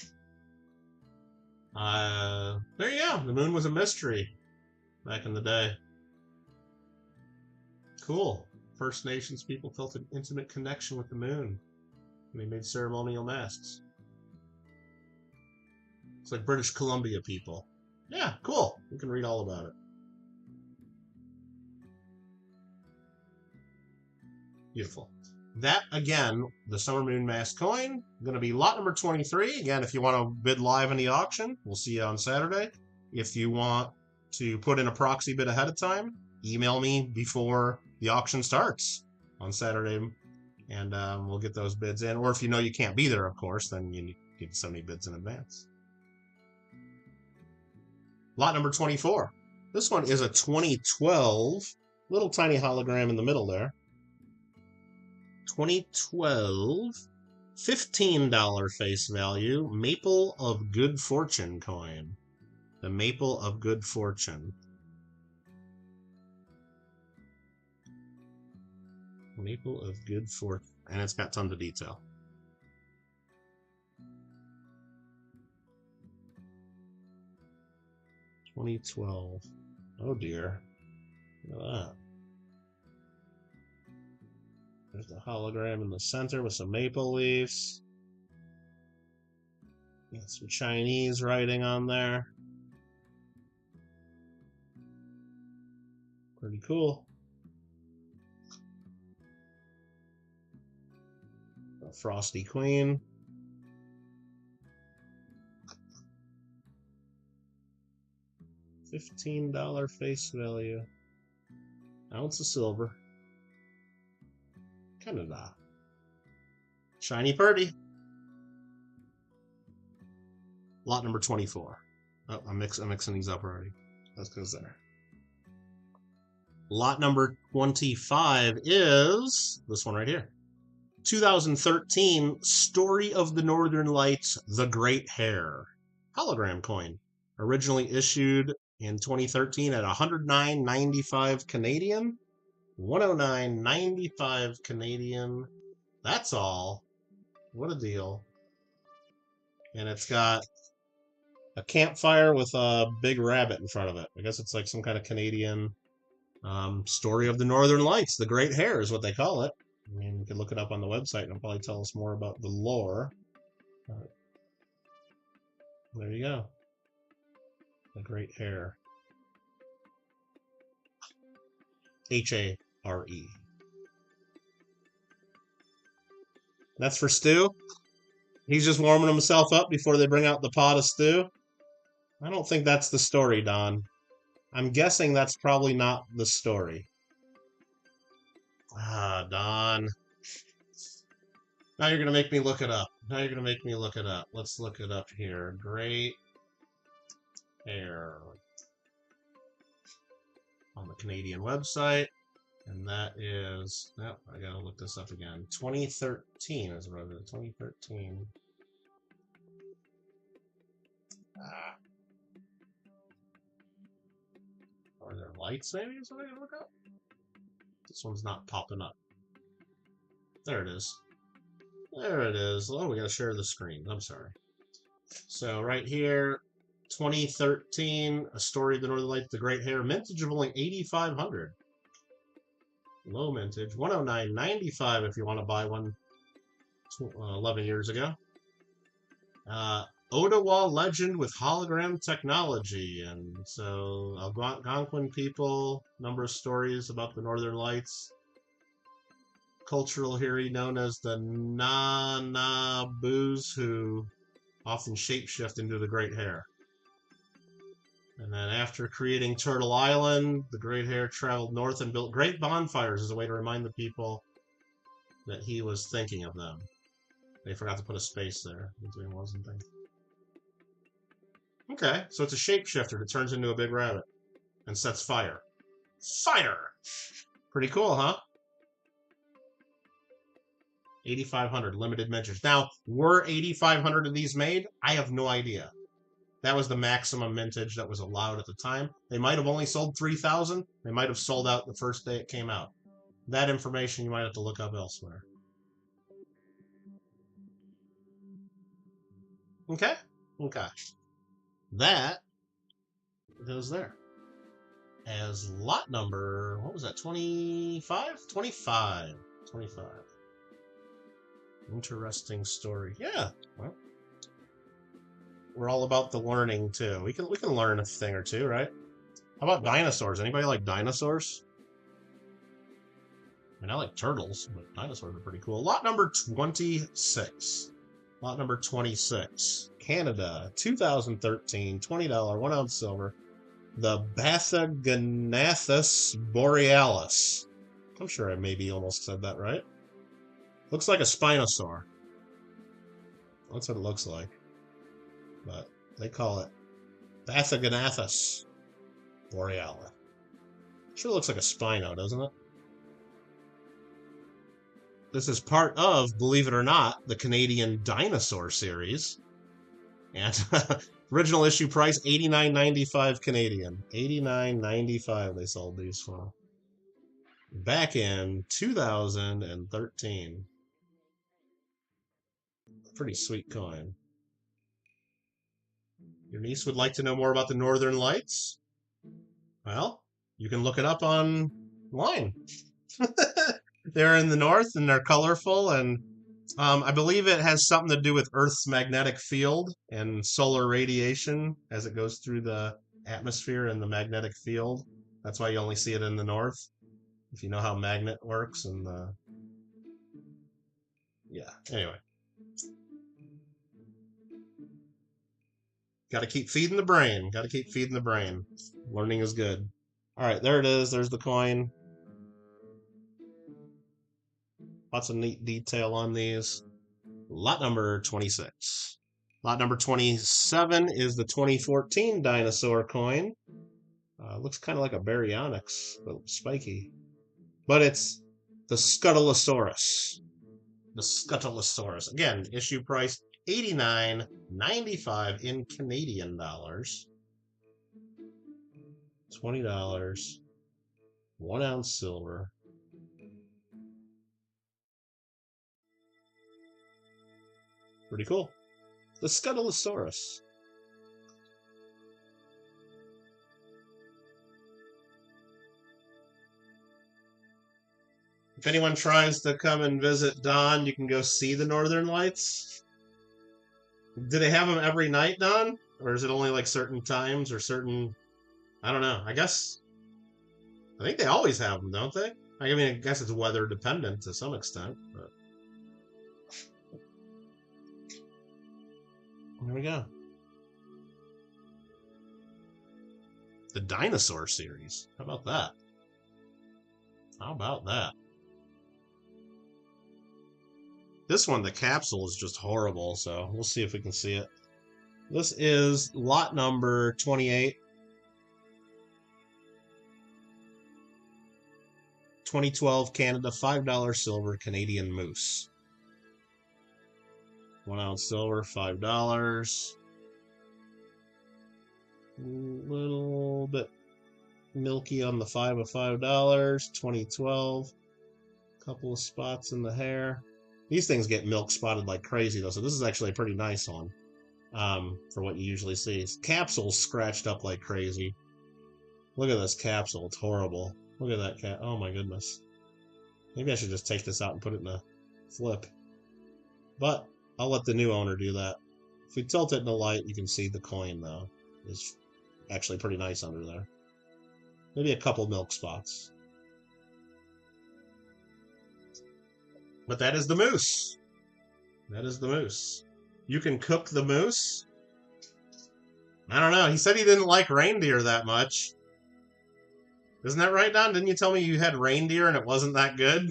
There you go. The moon was a mystery back in the day. Cool. First Nations people felt an intimate connection with the moon, and they made ceremonial masks. It's like British Columbia people. Yeah, cool. You can read all about it. Beautiful. That, again, the Summer Moon Mask coin, going to be lot number 23. Again, if you want to bid live in the auction, we'll see you on Saturday. If you want to put in a proxy bid ahead of time, email me before the auction starts on Saturday, and we'll get those bids in. Or if you know you can't be there, of course, then you need to send me bids in advance. Lot number 24. This one is a 2012, little tiny hologram in the middle there. 2012, $15 face value, Maple of Good Fortune coin. The Maple of Good Fortune. Maple of Good Fortune. And it's got tons of detail. $2012. Oh dear. Look at that. There's the hologram in the center with some maple leaves. Got some Chinese writing on there. Pretty cool. A Frosty Queen. $15 face value. Ounce of silver. Canada. Shiny Purdy. Lot number 24. Oh, I'm mixing these up already. That's because there. Lot number 25 is this one right here. 2013 Story of the Northern Lights, The Great Hare. Hologram coin. Originally issued in 2013 at $109.95 Canadian. $109.95 Canadian. That's all. What a deal. And it's got a campfire with a big rabbit in front of it. I guess it's like some kind of Canadian story of the Northern Lights. The Great Hare is what they call it. I mean, you can look it up on the website and it'll probably tell us more about the lore. There you go. The Great Hare. H-A-R-E. That's for stew? He's just warming himself up before they bring out the pot of stew? I don't think that's the story, Don. I'm guessing that's probably not the story. Ah, Don. Now you're going to make me look it up. Let's look it up here. Great Hare. On the Canadian website. And that is, oh, I gotta look this up again. 2013 is what it is. 2013. Are there lights maybe? Is what I gotta look up? This one's not popping up. There it is. There it is. Oh, we gotta share the screen. I'm sorry. So right here, 2013, A Story of the Northern Lights, The Great Hare, mintage of only 8,500. Low mintage, $109.95 if you want to buy one 11 years ago. Ottawa legend with hologram technology. And so Algonquin people, number of stories about the Northern Lights. Cultural hero known as the Na-Na-Boos, who often shapeshift into the Great Hare. And then after creating Turtle Island, the Great Hare traveled north and built great bonfires as a way to remind the people that he was thinking of them. They forgot to put a space there between was and thing. Okay, so it's a shapeshifter that turns into a big rabbit and sets fire. Fire! Pretty cool, huh? 8,500 limited mintage. Now, were 8,500 of these made? I have no idea. That was the maximum mintage that was allowed at the time. They might have only sold 3,000. They might have sold out the first day it came out. that information you might have to look up elsewhere. Okay? Okay. That goes there. As lot number, what was that, 25? 25. 25. Interesting story. Yeah. Well, we're all about the learning too. We can learn a thing or two, right? How about dinosaurs? Anybody like dinosaurs? I mean, I like turtles, but dinosaurs are pretty cool. Lot number 26. Lot number 26. Canada, 2013, $20, 1 ounce silver. The Bathaganathus borealis. I'm sure I maybe almost said that right. Looks like a Spinosaur. That's what it looks like. But they call it Bathaganathus borealis. Sure looks like a Spino, doesn't it? This is part of, believe it or not, the Canadian Dinosaur series. And original issue price, $89.95 Canadian. $89.95 they sold these for. Back in 2013. Pretty sweet coin. Your niece would like to know more about the Northern Lights? Well, you can look it up online. They're in the north and they're colorful, and I believe it has something to do with Earth's magnetic field and solar radiation as it goes through the atmosphere and the magnetic field. That's why you only see it in the north. If you know how magnet works and yeah. Anyway. Got to keep feeding the brain. Got to keep feeding the brain. Learning is good. All right, there it is. There's the coin. Lots of neat detail on these. Lot number 26. Lot number 27 is the 2014 dinosaur coin. Looks kind of like a baryonyx, but spiky. But it's the Scuttlesaurus. The Scuttlesaurus. Again, issue price $89.95 in Canadian dollars. $20. 1 ounce silver. Pretty cool. The Scuttlesaurus. If anyone tries to come and visit Don, you can go see the Northern Lights. Do they have them every night, Don? Or is it only like certain times or certain... I don't know. I think they always have them, don't they? I mean, I guess it's weather dependent to some extent, but... There we go. The Dinosaur series. How about that? How about that? This one, the capsule is just horrible, so we'll see if we can see it. This is lot number 28. 2012 Canada, $5 silver, Canadian moose. 1 ounce silver, $5. A little bit milky on the 5 of $5. 2012. Couple of spots in the hair. These things get milk spotted like crazy, though, so this is actually a pretty nice one for what you usually see. Capsule's scratched up like crazy. Look at this capsule. It's horrible. Look at that cat. Oh, my goodness. Maybe I should just take this out and put it in a flip. But I'll let the new owner do that. If we tilt it in the light, you can see the coin, though. It's actually pretty nice under there. Maybe a couple milk spots. But that is the moose. That is the moose. You can cook the moose? I don't know. He said he didn't like reindeer that much. Isn't that right, Don? Didn't you tell me you had reindeer and it wasn't that good?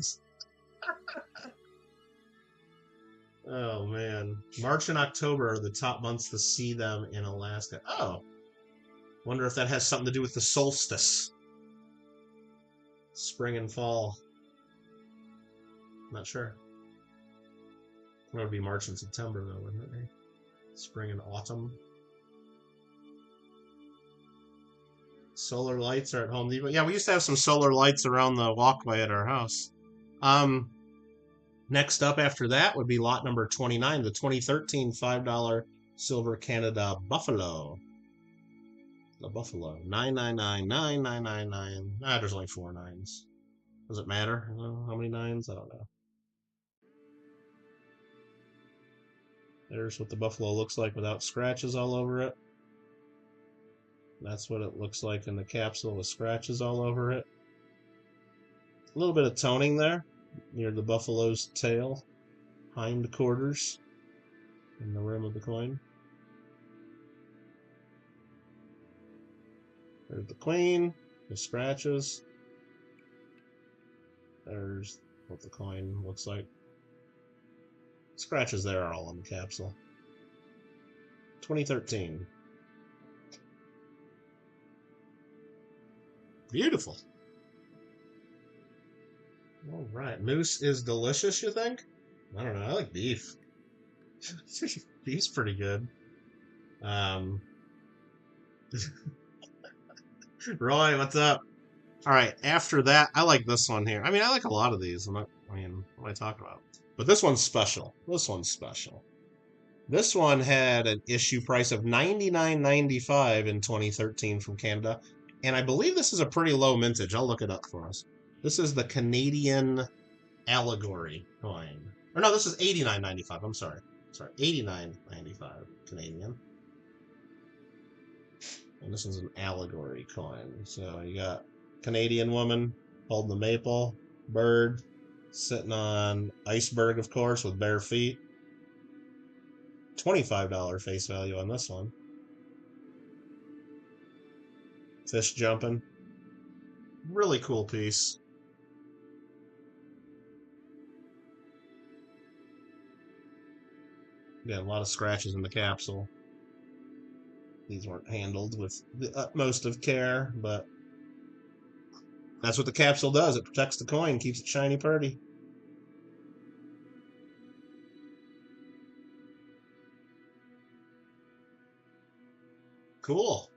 Oh, man. March and October are the top months to see them in Alaska. Oh. Wonder if that has something to do with the solstice. Spring and fall. Not sure. That would be March and September, though, wouldn't it? Spring and autumn. Solar lights are at Home Depot. Yeah, we used to have some solar lights around the walkway at our house. Next up after that would be lot number 29, the 2013 $5 Silver Canada Buffalo. The Buffalo. 9999999. Ah, there's only 4 nines. Does it matter? How many nines? I don't know. There's what the Buffalo looks like without scratches all over it. That's what it looks like in the capsule with scratches all over it. A little bit of toning there near the Buffalo's tail, hind quarters, and the rim of the coin. There's the queen, the scratches. There's what the coin looks like. Scratches there are all on the capsule. 2013. Beautiful. All right. Moose is delicious, you think? I don't know. I like beef. Beef's pretty good. Roy, what's up? All right. After that, I like this one here. I mean, I like a lot of these. What am I talking about? But this one's special. This one's special. This one had an issue price of $99.95 in 2013 from Canada. And I believe this is a pretty low mintage. I'll look it up for us. This is the Canadian Allegory coin. Or no, this is $89.95. I'm sorry. $89.95 Canadian. And this is an Allegory coin. So you got Canadian woman holding the maple, bird, sitting on iceberg, of course, with bare feet. $25 face value on this one. Fish jumping. Really cool piece. Got a lot of scratches in the capsule. These weren't handled with the utmost of care, but that's what the capsule does. It protects the coin, keeps it shiny purty. Cool.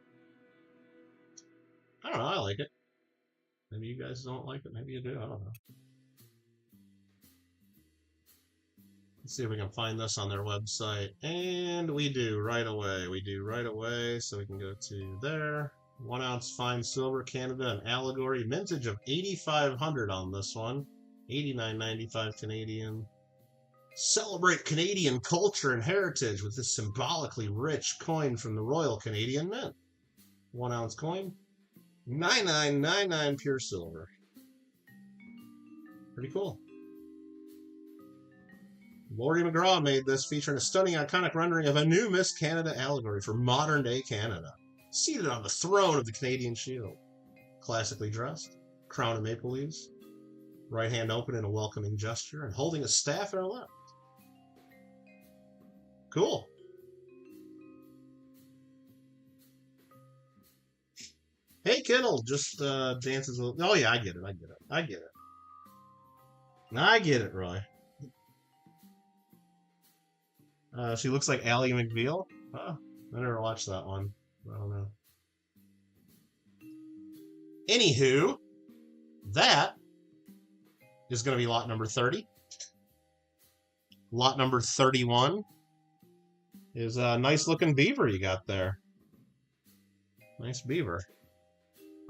I don't know, I like it. Maybe you guys don't like it, maybe you do, I don't know. Let's see if we can find this on their website. And we do right away. So we can go to there. 1 ounce fine silver Canada and Allegory. Mintage of 8,500 on this one. $89.95 Canadian. Celebrate Canadian culture and heritage with this symbolically rich coin from the Royal Canadian Mint. 1 ounce coin. $99.99 pure silver. Pretty cool. Lori McGraw made this, featuring a stunning, iconic rendering of a new Miss Canada Allegory for modern-day Canada, seated on the throne of the Canadian Shield. Classically dressed, crown of maple leaves, right hand open in a welcoming gesture, and holding a staff in her left. Cool. Hey, Kittle just dances with... Oh, yeah, I get it, Roy. She looks like Ally McBeal. Oh, I never watched that one. I don't know. Anywho, that is going to be lot number 30. Lot number 31 is a nice looking beaver you got there. Nice beaver.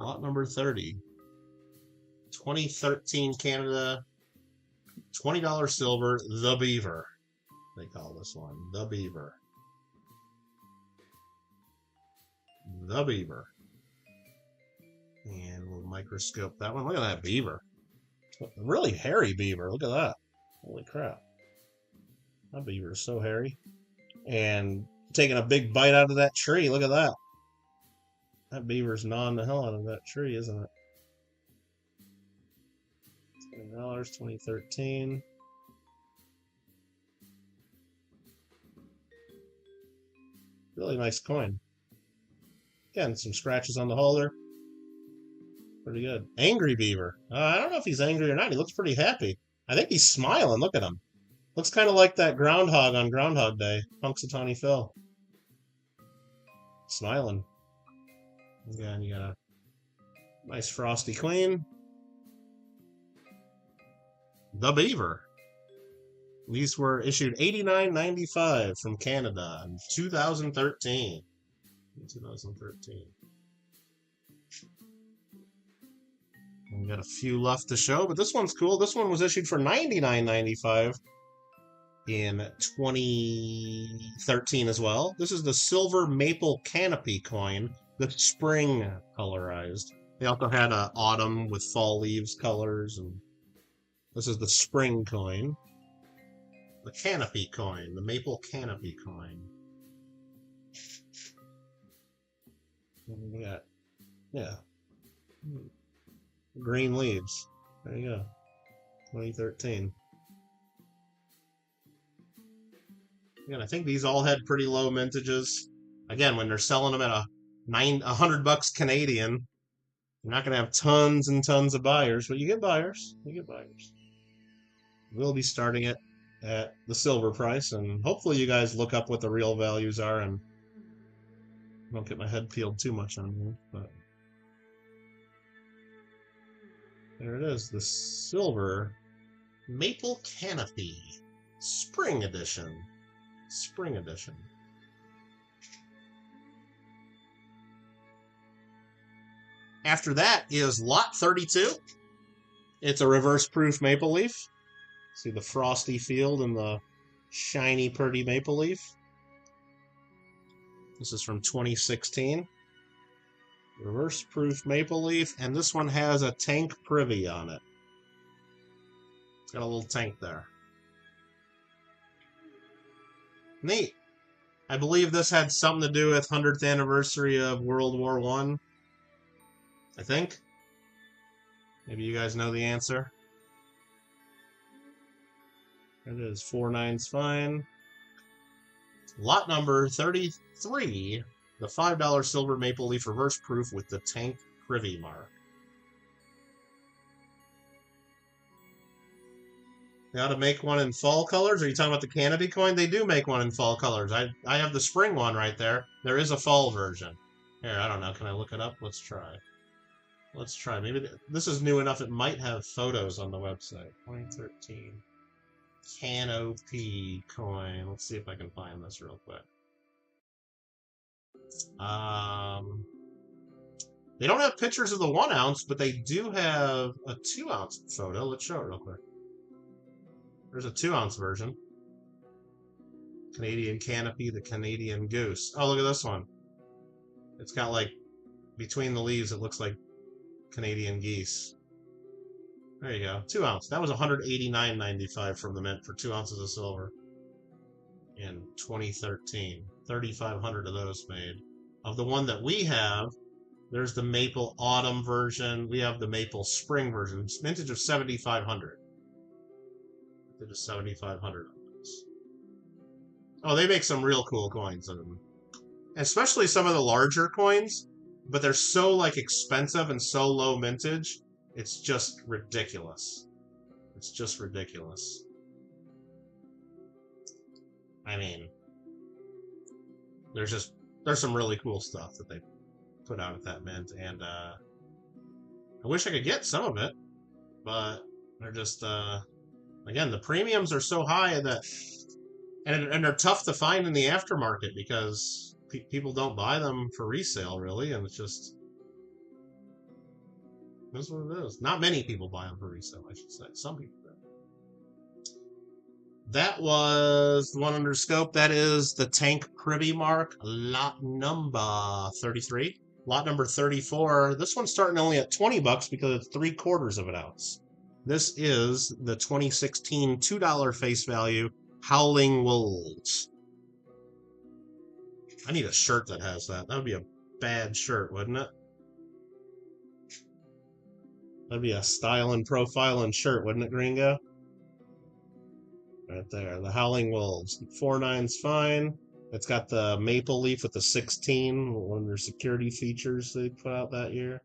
Lot number 30. 2013 Canada. $20 silver. The Beaver. They call this one the Beaver. The Beaver. And we'll microscope that one. Look at that beaver. A really hairy beaver. Look at that. Holy crap. That beaver is so hairy. And taking a big bite out of that tree. Look at that. That beaver's gnawing the hell out of that tree, isn't it? $20, 2013. Really nice coin. Again, some scratches on the holder. Pretty good. Angry beaver. I don't know if he's angry or not. He looks pretty happy. I think he's smiling. Look at him. Looks kind of like that groundhog on Groundhog Day. Punxsutawney Phil. Smiling. Again, you gotta Nice frosty queen. The Beaver. These were issued $89.95 from Canada in 2013. 2013. We got a few left to show, but this one's cool. This one was issued for $99.95 in 2013 as well. This is the Silver Maple Canopy coin, the spring colorized. They also had autumn with fall leaves colors, and this is the spring coin. The Canopy coin, the Maple Canopy coin. We got, yeah, green leaves. There you go. 2013. Again, I think these all had pretty low mintages. Again, when they're selling them at $100 Canadian, you're not going to have tons and tons of buyers, but you get buyers. You get buyers. We'll be starting it at the silver price, and hopefully you guys look up what the real values are, and I don't get my head peeled too much on here, but there it is, the Silver Maple Canopy Spring Edition. Spring Edition. After that is Lot 32. It's a reverse proof maple leaf. See the frosty field and the shiny, pretty maple leaf. This is from 2016. Reverse proof maple leaf, and this one has a tank privy on it. It's got a little tank there. Neat. I believe this had something to do with 100th anniversary of World War I. I think. Maybe you guys know the answer. It is 49's fine. Lot number 33, the $5 silver maple leaf reverse proof with the tank privy mark. They ought to make one in fall colors. Are you talking about the Canopy coin? They do make one in fall colors. I have the spring one right there. There is a fall version. Here, I don't know. Can I look it up? Let's try. Let's try. Maybe this is new enough. It might have photos on the website. 2013. Canopy coin. Let's see if I can find this real quick. They don't have pictures of the 1 ounce, but they do have a 2 ounce photo. Let's show it real quick. There's a 2 ounce version. Canadian Canopy, the Canadian Goose. Oh, look at this one. It's got like, between the leaves, it looks like Canadian geese. There you go. 2 ounce. That was $189.95 from the mint for 2 ounces of silver in 2013. 3,500 of those made. Of the one that we have, there's the maple autumn version. We have the maple spring version. It's vintage of 7,500. Vintage of 7,500 of those. Oh, they make some real cool coins of them. Especially some of the larger coins, but they're so like expensive and so low mintage. It's just ridiculous. It's just ridiculous. I mean, there's some really cool stuff that they put out at that mint, and I wish I could get some of it, but they're just again, the premiums are so high that and they're tough to find in the aftermarket because people don't buy them for resale really, and it's just that's what it is. Not many people buy them for resale, I should say. Some people do. That was the one under scope. That is the tank privy mark, lot number 33. Lot number 34. This one's starting only at $20 because it's 3/4 of an ounce. This is the 2016 $2 face value Howling Wolves. I need a shirt that has that. That would be a bad shirt, wouldn't it? That'd be a style and profile and shirt, wouldn't it, Gringo? Right there, the Howling Wolves. 49's fine. It's got the maple leaf with the 16, one of their security features they put out that year.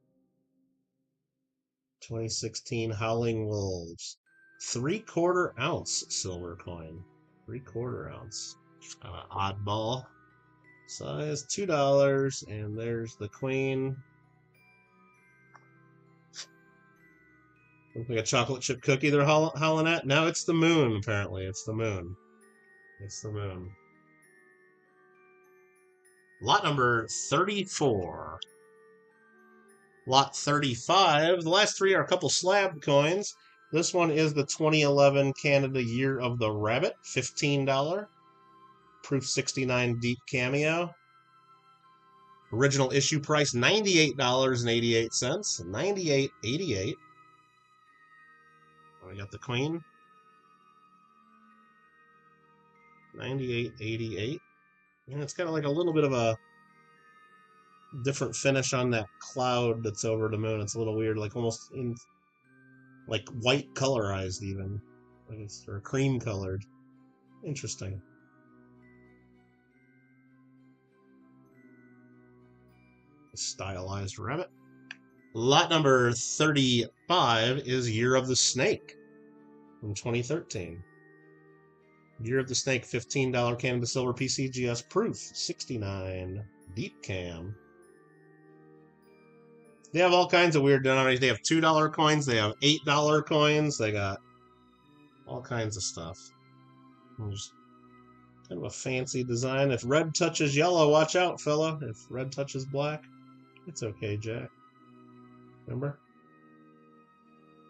2016 Howling Wolves. 3/4 ounce silver coin. 3/4 ounce. Oddball. Size $2, and there's the queen. Looks like a chocolate chip cookie they're howling at. No, it's the moon, apparently. It's the moon. It's the moon. Lot number 34. Lot 35. The last three are a couple slab coins. This one is the 2011 Canada Year of the Rabbit, $15. Proof 69 deep cameo. Original issue price $98.88. $98.88. We got the Queen. $98.88. And it's got like a little bit of a different finish on that cloud that's over the moon. It's a little weird, like almost in like white colorized even. Like it's or cream colored. Interesting. Stylized rabbit. Lot number 35 is Year of the Snake from 2013. Year of the Snake, $15 Canada Silver PCGS proof, 69 deep cam. They have all kinds of weird denominations. They have $2 coins, they have $8 coins, they got all kinds of stuff. There's kind of a fancy design. If red touches yellow, watch out, fella. If red touches black, it's okay, Jack. Remember?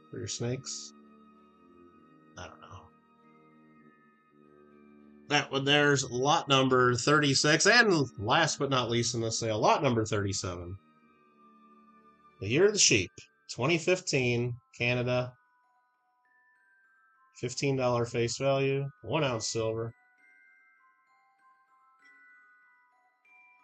For your snakes? I don't know. That one there's lot number 36, and last but not least in this sale, lot number 37. The Year of the Sheep, 2015, Canada. $15 face value, 1 ounce silver.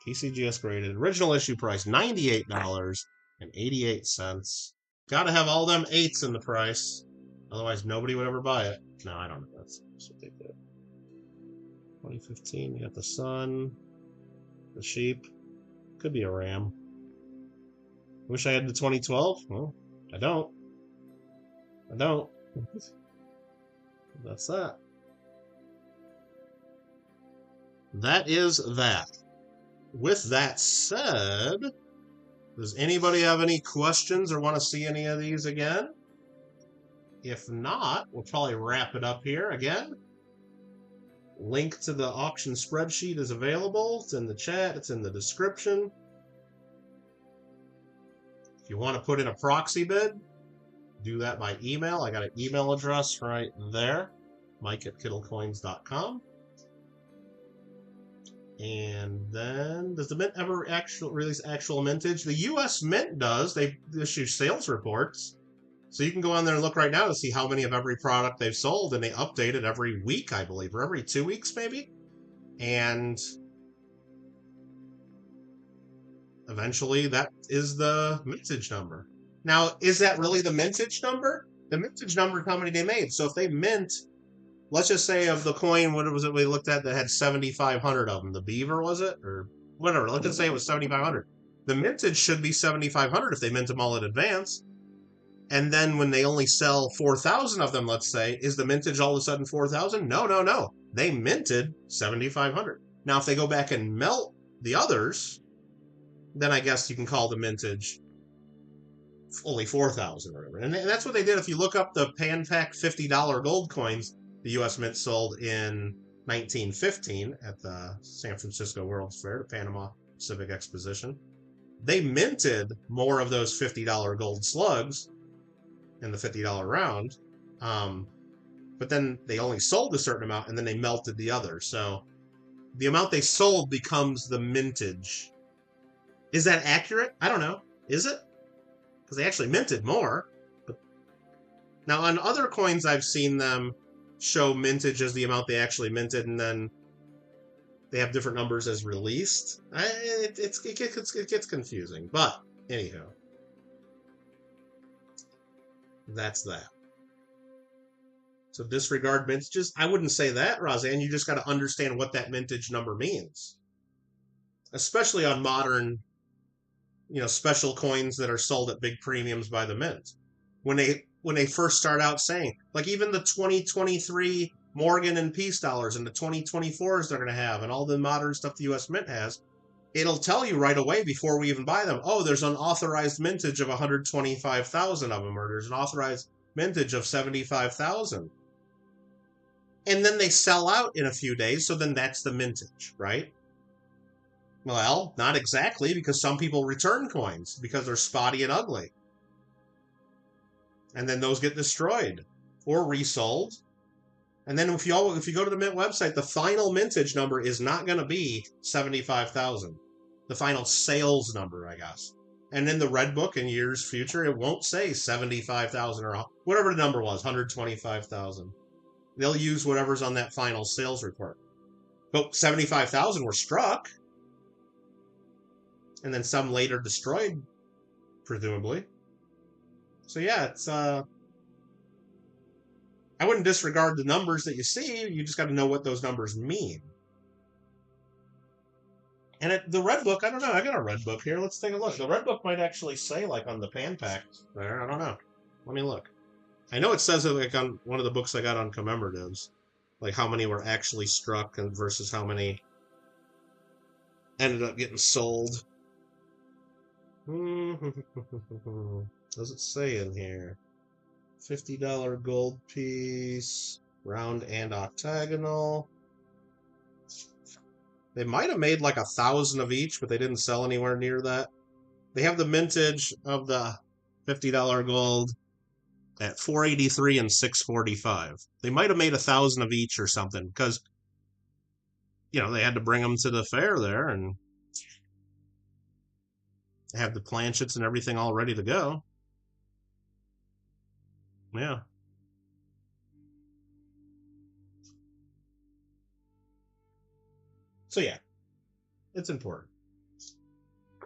PCGS graded. Original issue price, $98.88. Gotta have all them 8s in the price. Otherwise, nobody would ever buy it. No, I don't know. That's what they did. 2015, you got the sun, the sheep. Could be a ram. Wish I had the 2012. Well, I don't. That's that. That is that. With that said, does anybody have any questions or want to see any of these again? If not, we'll probably wrap it up here again. Link to the auction spreadsheet is available. It's in the chat. It's in the description. If you want to put in a proxy bid, do that by email. I got an email address right there, mike@kittlecoins.com. And then, does the Mint ever release actual mintage? The U.S. Mint does. They issue sales reports. So you can go on there and look right now to see how many of every product they've sold, and they update it every week, I believe, or every 2 weeks maybe. And eventually that is the mintage number. Now, is that really the mintage number? The mintage number is how many they made. So if they mint, let's just say of the coin, what was it we looked at that had 7,500 of them? The beaver, was it? Or whatever. Let's just say it was 7,500. The mintage should be 7,500 if they mint them all in advance. And then when they only sell 4,000 of them, let's say, is the mintage all of a sudden 4,000? No. They minted 7,500. Now, if they go back and melt the others, then I guess you can call the mintage only 4,000 or whatever. And that's what they did. If you look up the Pan Pac $50 gold coins the U.S. Mint sold in 1915 at the San Francisco World's Fair, the Panama Civic Exposition, they minted more of those $50 gold slugs in the $50 round, but then they only sold a certain amount, and then they melted the others. So the amount they sold becomes the mintage. Is that accurate? I don't know. Is it? Because they actually minted more. But now on other coins, I've seen them show mintage as the amount they actually minted, and then they have different numbers as released. It gets confusing. But anyhow, that's that. So disregard mintages. I wouldn't say that, Roseanne. You just got to understand what that mintage number means, especially on modern, special coins that are sold at big premiums by the mint. When they first start out saying, like even the 2023 Morgan and Peace dollars and the 2024s they're going to have, and all the modern stuff the U.S. Mint has, it'll tell you right away before we even buy them, oh, there's an authorized mintage of 125,000 of them, or there's an authorized mintage of 75,000. And then they sell out in a few days, so then that's the mintage, right? Well, not exactly, because some people return coins because they're spotty and ugly. And then those get destroyed or resold. And then if you go to the Mint website, the final mintage number is not going to be 75,000. The final sales number, I guess. And in the Red Book in years future, it won't say 75,000 or whatever the number was, 125,000. They'll use whatever's on that final sales report. But 75,000 were struck. And then some later destroyed, presumably. So yeah, it's I wouldn't disregard the numbers that you see. You just got to know what those numbers mean. And the Red Book, I don't know. I got a Red Book here. Let's take a look. The Red Book might actually say, like, on the pan pack there. I don't know. Let me look. I know it says it, like, on one of the books I got on commemoratives. Like, how many were actually struck versus how many ended up getting sold. Does it say in here? $50 gold piece, round and octagonal. They might have made like 1,000 of each, but they didn't sell anywhere near that. They have the mintage of the $50 gold at 483 and 645. They might have made 1,000 of each or something because, you know, they had to bring them to the fair there and have the planchets and everything all ready to go. Yeah. So yeah, it's important.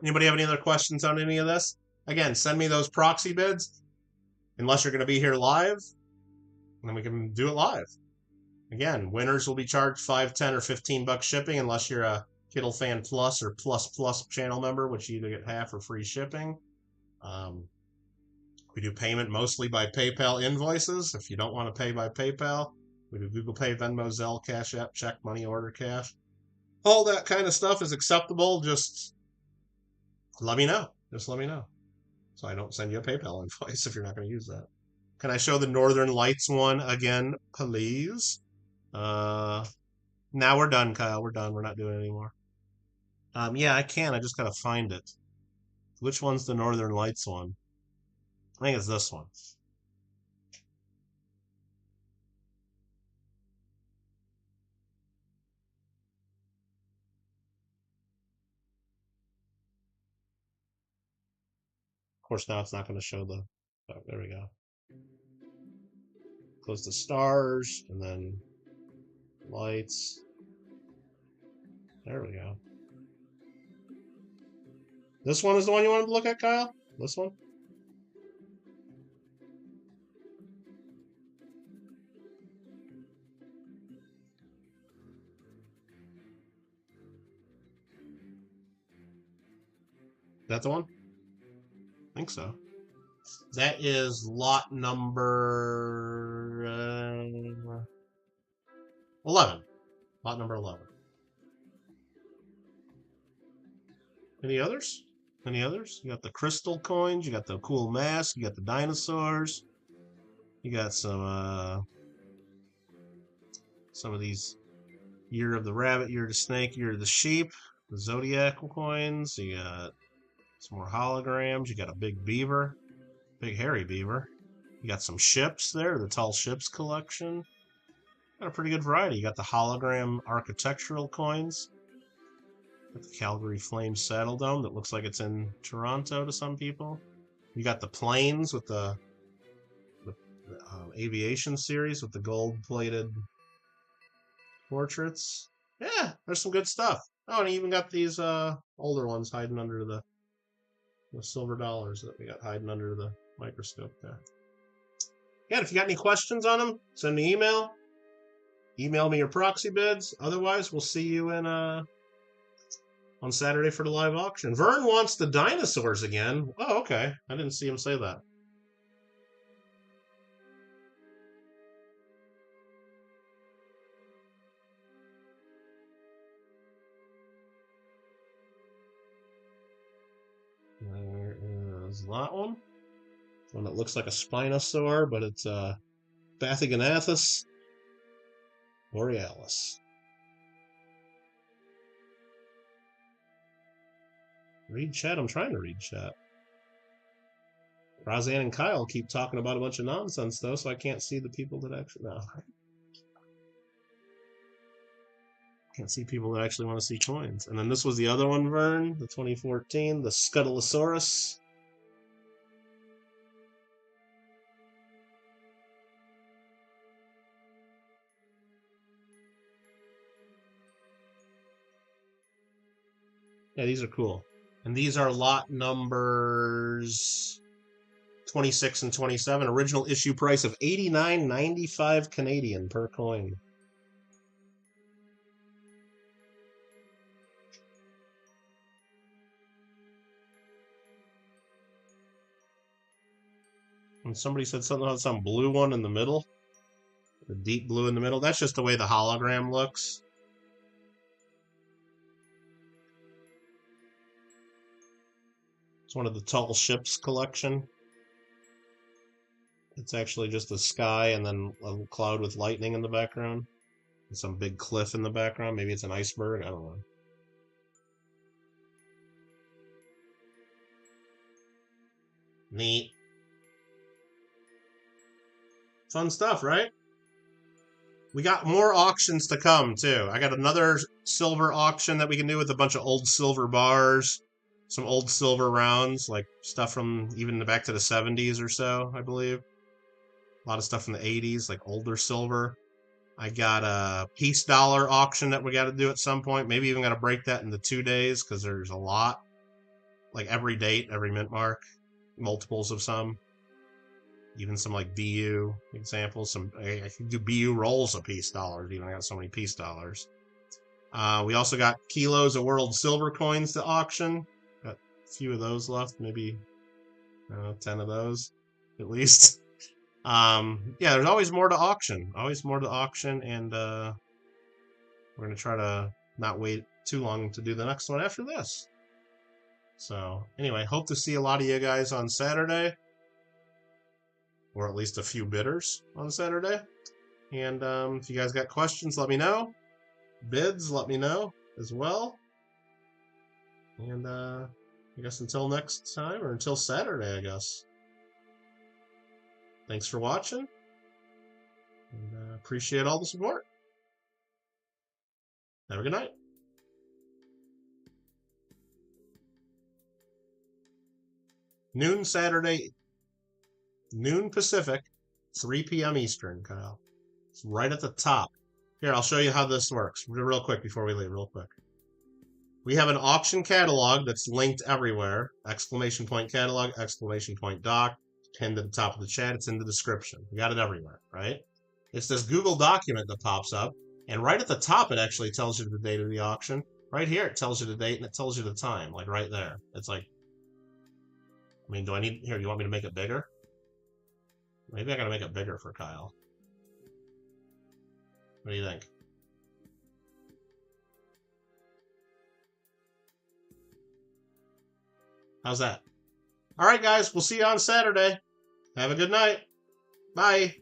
Anybody have any other questions on any of this? Again, send me those proxy bids, unless you're going to be here live, and then we can do it live. Again, winners will be charged $5, $10, or $15 shipping, unless you're a Kittle Fan Plus or Plus channel member, which you either get half or free shipping. We do payment mostly by PayPal invoices. If you don't want to pay by PayPal, we do Google Pay, Venmo, Zelle, Cash App, check, money order, cash. All that kind of stuff is acceptable. Just let me know. Just let me know. So I don't send you a PayPal invoice if you're not going to use that. Can I show the Northern Lights one again, please? Now we're done, Kyle. We're done. We're not doing it anymore. Yeah, I can. I just got to find it. Which one's the Northern Lights one? I think it's this one. Of course, now it's not going to show the... Oh, there we go. Close the stars, and then lights. There we go. This one is the one you wanted to look at, Kyle? This one? Is that the one? I think so. That is lot number 11. Lot number 11. Any others? Any others? You got the crystal coins. You got the cool mask. You got the dinosaurs. You got some of these Year of the Rabbit, Year of the Snake, Year of the Sheep, the Zodiac coins. You got some more holograms. You got a big beaver, big hairy beaver. You got some ships there, the Tall Ships collection. Got a pretty good variety. You got the hologram architectural coins. Got the Calgary Flames Saddle Dome that looks like it's in Toronto to some people. You got the planes with the aviation series with the gold-plated portraits. Yeah, there's some good stuff. Oh, and you even got these older ones hiding under the silver dollars that we got hiding under the microscope there. Yeah, if you got any questions on them, send me email. Email me your proxy bids. Otherwise, we'll see you in on Saturday for the live auction. Vern wants the dinosaurs again. Oh, okay. I didn't see him say that. There is that one. One that looks like a Spinosaur, but it's Bathyganathus borealis. Read chat. I'm trying to read chat. Roseanne and Kyle keep talking about a bunch of nonsense, though, so I can't see the people that actually... No. Can't see people that actually want to see coins. And then this was the other one, Vern, the 2014, the Scuttlesaurus. Yeah, these are cool. And these are lot numbers 26 and 27. Original issue price of $89.95 Canadian per coin. And somebody said something about some blue one in the middle. The deep blue in the middle. That's just the way the hologram looks. It's one of the tall ships collection. It's actually just the sky and then a cloud with lightning in the background. And some big cliff in the background. Maybe it's an iceberg. I don't know. Neat. Fun stuff, right? We got more auctions to come, too. I got another silver auction that we can do with a bunch of old silver bars. Some old silver rounds, like stuff from even back to the 70s or so, I believe. A lot of stuff from the 80s, like older silver. I got a piece dollar auction that we got to do at some point. Maybe even got to break that into 2 days because there's a lot. Like every date, every mint mark, multiples of some. Even some like BU examples. I can do BU rolls of piece dollars. Even I got so many piece dollars. We also got kilos of world silver coins to auction. Got a few of those left. Maybe 10 of those at least. Yeah, there's always more to auction. Always more to auction, and we're gonna try to not wait too long to do the next one after this. So anyway, hope to see a lot of you guys on Saturday. Or at least a few bidders on Saturday. And if you guys got questions, let me know. Bids, let me know as well. And I guess until next time, or until Saturday, I guess. Thanks for watching. And appreciate all the support. Have a good night. Noon Saturday. Noon Pacific, 3 p.m. Eastern, Kyle. It's right at the top. Here, I'll show you how this works real quick before we leave, real quick. We have an auction catalog that's linked everywhere. Exclamation point catalog, exclamation point doc, pinned to the top of the chat. It's in the description. We got it everywhere, right? It's this Google document that pops up, and right at the top, it actually tells you the date of the auction. Right here, it tells you the date, and it tells you the time, like right there. It's like, I mean, here, you want me to make it bigger? Maybe I gotta make it bigger for Kyle. What do you think? How's that? All right, guys. We'll see you on Saturday. Have a good night. Bye.